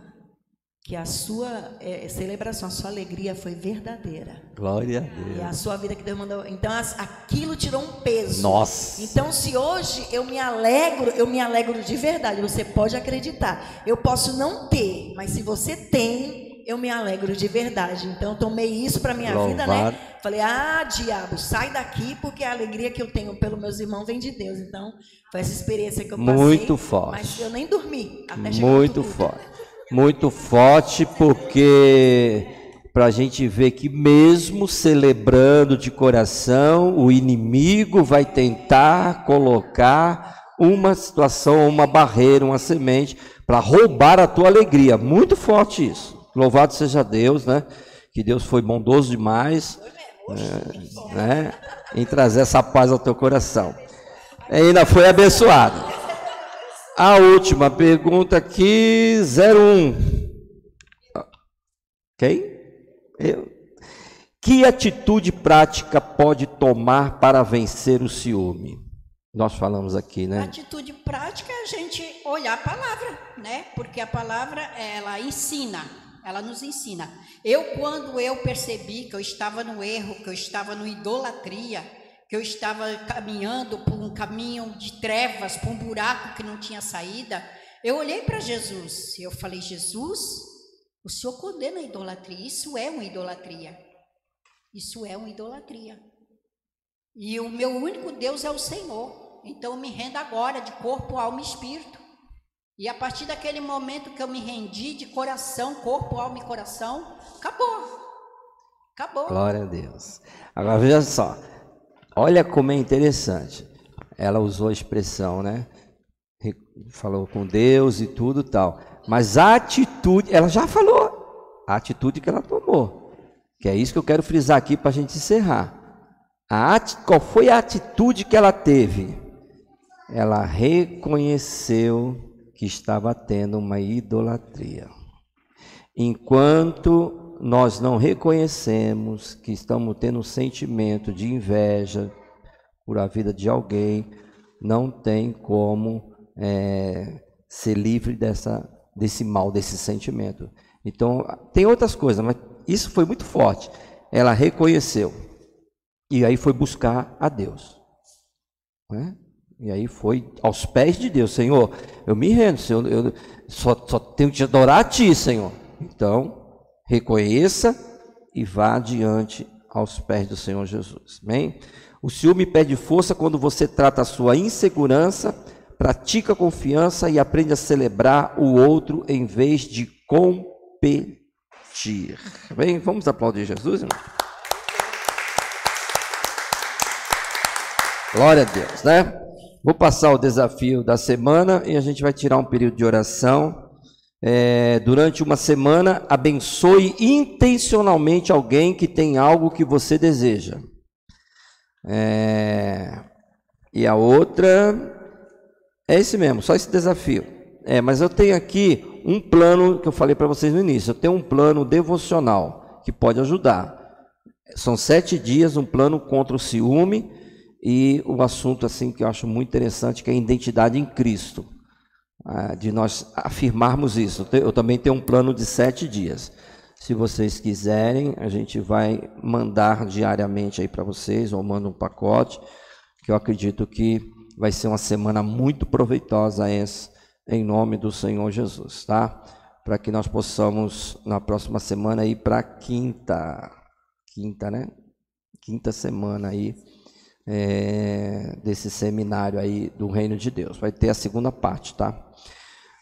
que a sua celebração, a sua alegria foi verdadeira. Glória a Deus. E a sua vida que Deus mandou. Então, aquilo tirou um peso. Nossa. Então, se hoje eu me alegro de verdade. Você pode acreditar. Eu posso não ter, mas se você tem, eu me alegro de verdade. Então, eu tomei isso para minha vida, né? Falei, diabo, sai daqui, porque a alegria que eu tenho pelos meus irmãos vem de Deus. Então, foi essa experiência que eu passei. Muito forte. Mas eu nem dormi até chegar muito forte. Muito forte, porque para a gente ver que mesmo celebrando de coração, o inimigo vai tentar colocar uma situação, uma barreira, uma semente para roubar a tua alegria. Muito forte isso. Louvado seja Deus, né? Que Deus foi bondoso demais, né? Em trazer essa paz ao teu coração. E ainda foi abençoado. A última pergunta aqui, 01. Quem? Eu. Que atitude prática pode tomar para vencer o ciúme? nós falamos aqui, né? Atitude prática é a gente olhar a palavra, né? Porque a palavra, ela ensina, ela nos ensina. Quando eu percebi que eu estava no erro, que eu estava no idolatria, que eu estava caminhando por um caminho de trevas, por um buraco que não tinha saída, eu olhei para Jesus e eu falei: Jesus, o Senhor condena a idolatria, isso é uma idolatria. Isso é uma idolatria. E o meu único Deus é o Senhor. Então eu me rendo agora de corpo, alma e espírito. E a partir daquele momento que eu me rendi de coração, corpo, alma e coração, acabou. Acabou. Glória a Deus. Agora veja só. Olha como é interessante. Ela usou a expressão, né? Falou com Deus e tudo tal. Mas a atitude, ela já falou. A atitude que ela tomou. Que é isso que eu quero frisar aqui para a gente encerrar. Qual foi a atitude que ela teve? Ela reconheceu que estava tendo uma idolatria. Enquanto nós não reconhecemos que estamos tendo um sentimento de inveja por a vida de alguém, não tem como ser livre desse mal, desse sentimento. Então, tem outras coisas, mas isso foi muito forte. Ela reconheceu. E aí foi buscar a Deus. Né? E aí foi aos pés de Deus. Senhor, eu me rendo, Senhor, eu só tenho que te adorar a Ti, Senhor. Então, reconheça e vá adiante aos pés do Senhor Jesus. Amém? O ciúme pede força quando você trata a sua insegurança, pratica confiança e aprende a celebrar o outro em vez de competir. Bem, vamos aplaudir Jesus, irmão? Glória a Deus, né? Vou passar o desafio da semana e a gente vai tirar um período de oração. Durante uma semana, abençoe intencionalmente alguém que tem algo que você deseja. E a outra é esse mesmo, só esse desafio. Mas eu tenho aqui um plano que eu falei para vocês no início. Eu tenho um plano devocional que pode ajudar. São 7 dias, um plano contra o ciúme. E um assunto assim que eu acho muito interessante, que é a identidade em Cristo, de nós afirmarmos isso. Eu também tenho um plano de 7 dias. Se vocês quiserem, a gente vai mandar diariamente aí para vocês, ou manda um pacote, que eu acredito que vai ser uma semana muito proveitosa essa, em nome do Senhor Jesus, tá? Para que nós possamos, na próxima semana, ir para a quinta, né? Quinta semana aí, desse seminário aí do Reino de Deus. Vai ter a segunda parte, tá?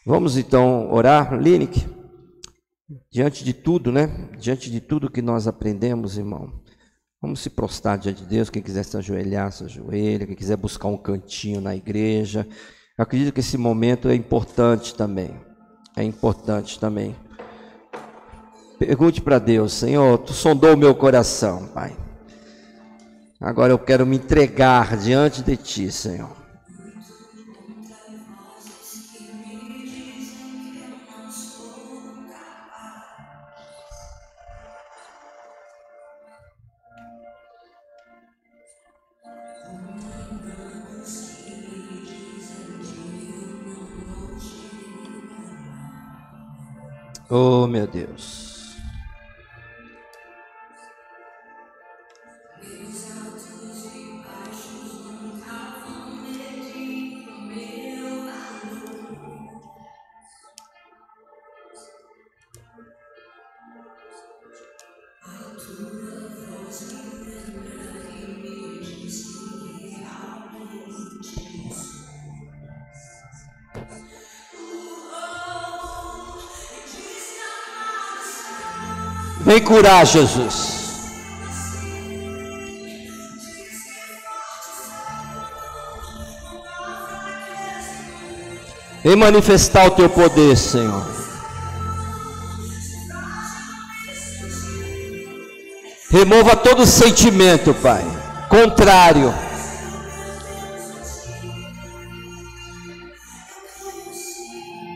Vamos então orar, Lineker? Diante de tudo, né? Diante de tudo que nós aprendemos, irmão, vamos se prostrar diante de Deus. Quem quiser se ajoelhar, se ajoelha. Quem quiser buscar um cantinho na igreja. Eu acredito que esse momento é importante também. É importante também. Pergunte para Deus: Senhor, Tu sondou o meu coração, Pai. Agora eu quero me entregar diante de Ti, Senhor. Oh, meu Deus. Vem curar, Jesus. Vem manifestar o Teu poder, Senhor. Remova todo sentimento, Pai, contrário.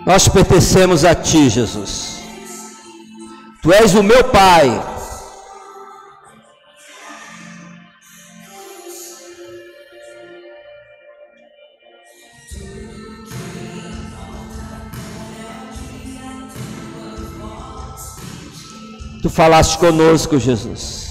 Nós pertencemos a Ti, Jesus. Tu és o meu Pai. Tu falaste conosco, Jesus.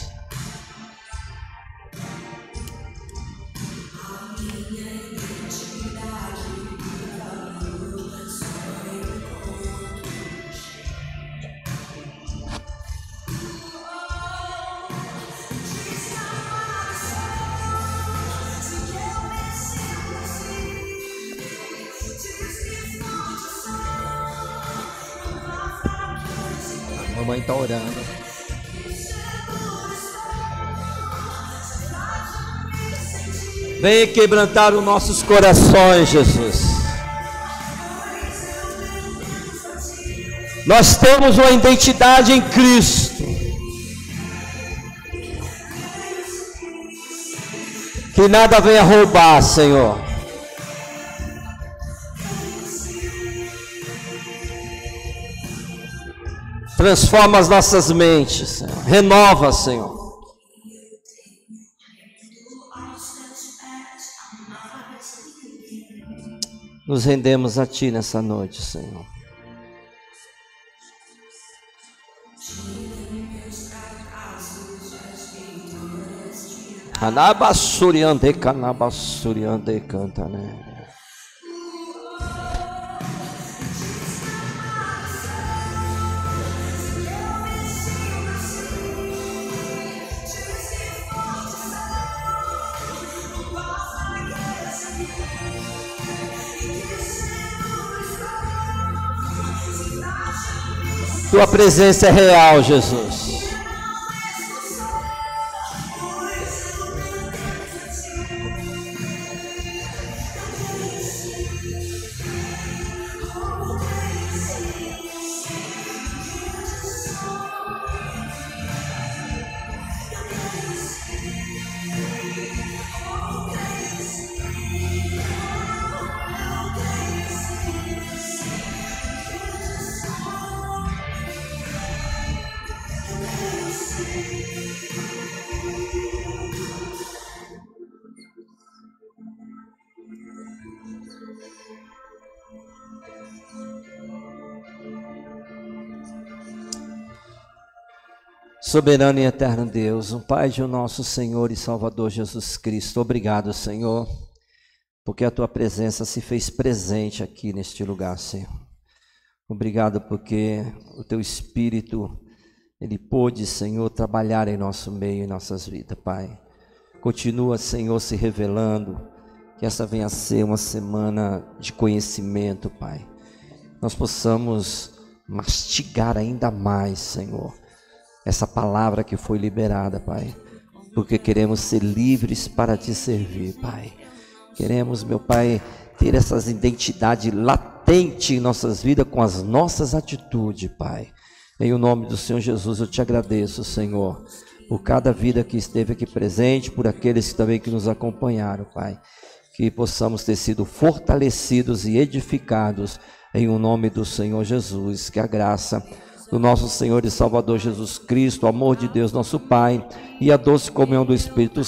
A mamãe está orando. Venha quebrantar os nossos corações, Jesus. Nós temos uma identidade em Cristo. Que nada venha roubar, Senhor. Transforma as nossas mentes, Senhor. Renova, Senhor. Nos rendemos a Ti nessa noite, Senhor. Anabassuriande, canabassuriande, canta, né? Tua presença é real, Jesus. Soberano e eterno Deus, um Pai de nosso Senhor e Salvador Jesus Cristo, obrigado, Senhor, porque a Tua presença se fez presente aqui neste lugar, Senhor. Obrigado porque o Teu Espírito, Ele pôde, Senhor, trabalhar em nosso meio, em nossas vidas, Pai. Continua, Senhor, se revelando, que essa venha a ser uma semana de conhecimento, Pai. Nós possamos mastigar ainda mais, Senhor, essa palavra que foi liberada, Pai, porque queremos ser livres para Te servir, Pai. Queremos, meu Pai, ter essas identidades latentes em nossas vidas com as nossas atitudes, Pai. Em o nome do Senhor Jesus, eu Te agradeço, Senhor, por cada vida que esteve aqui presente, por aqueles também que nos acompanharam, Pai. Que possamos ter sido fortalecidos e edificados em o nome do Senhor Jesus. Que a graça do nosso Senhor e Salvador Jesus Cristo, o amor de Deus, nosso Pai, e a doce comunhão do Espírito Santo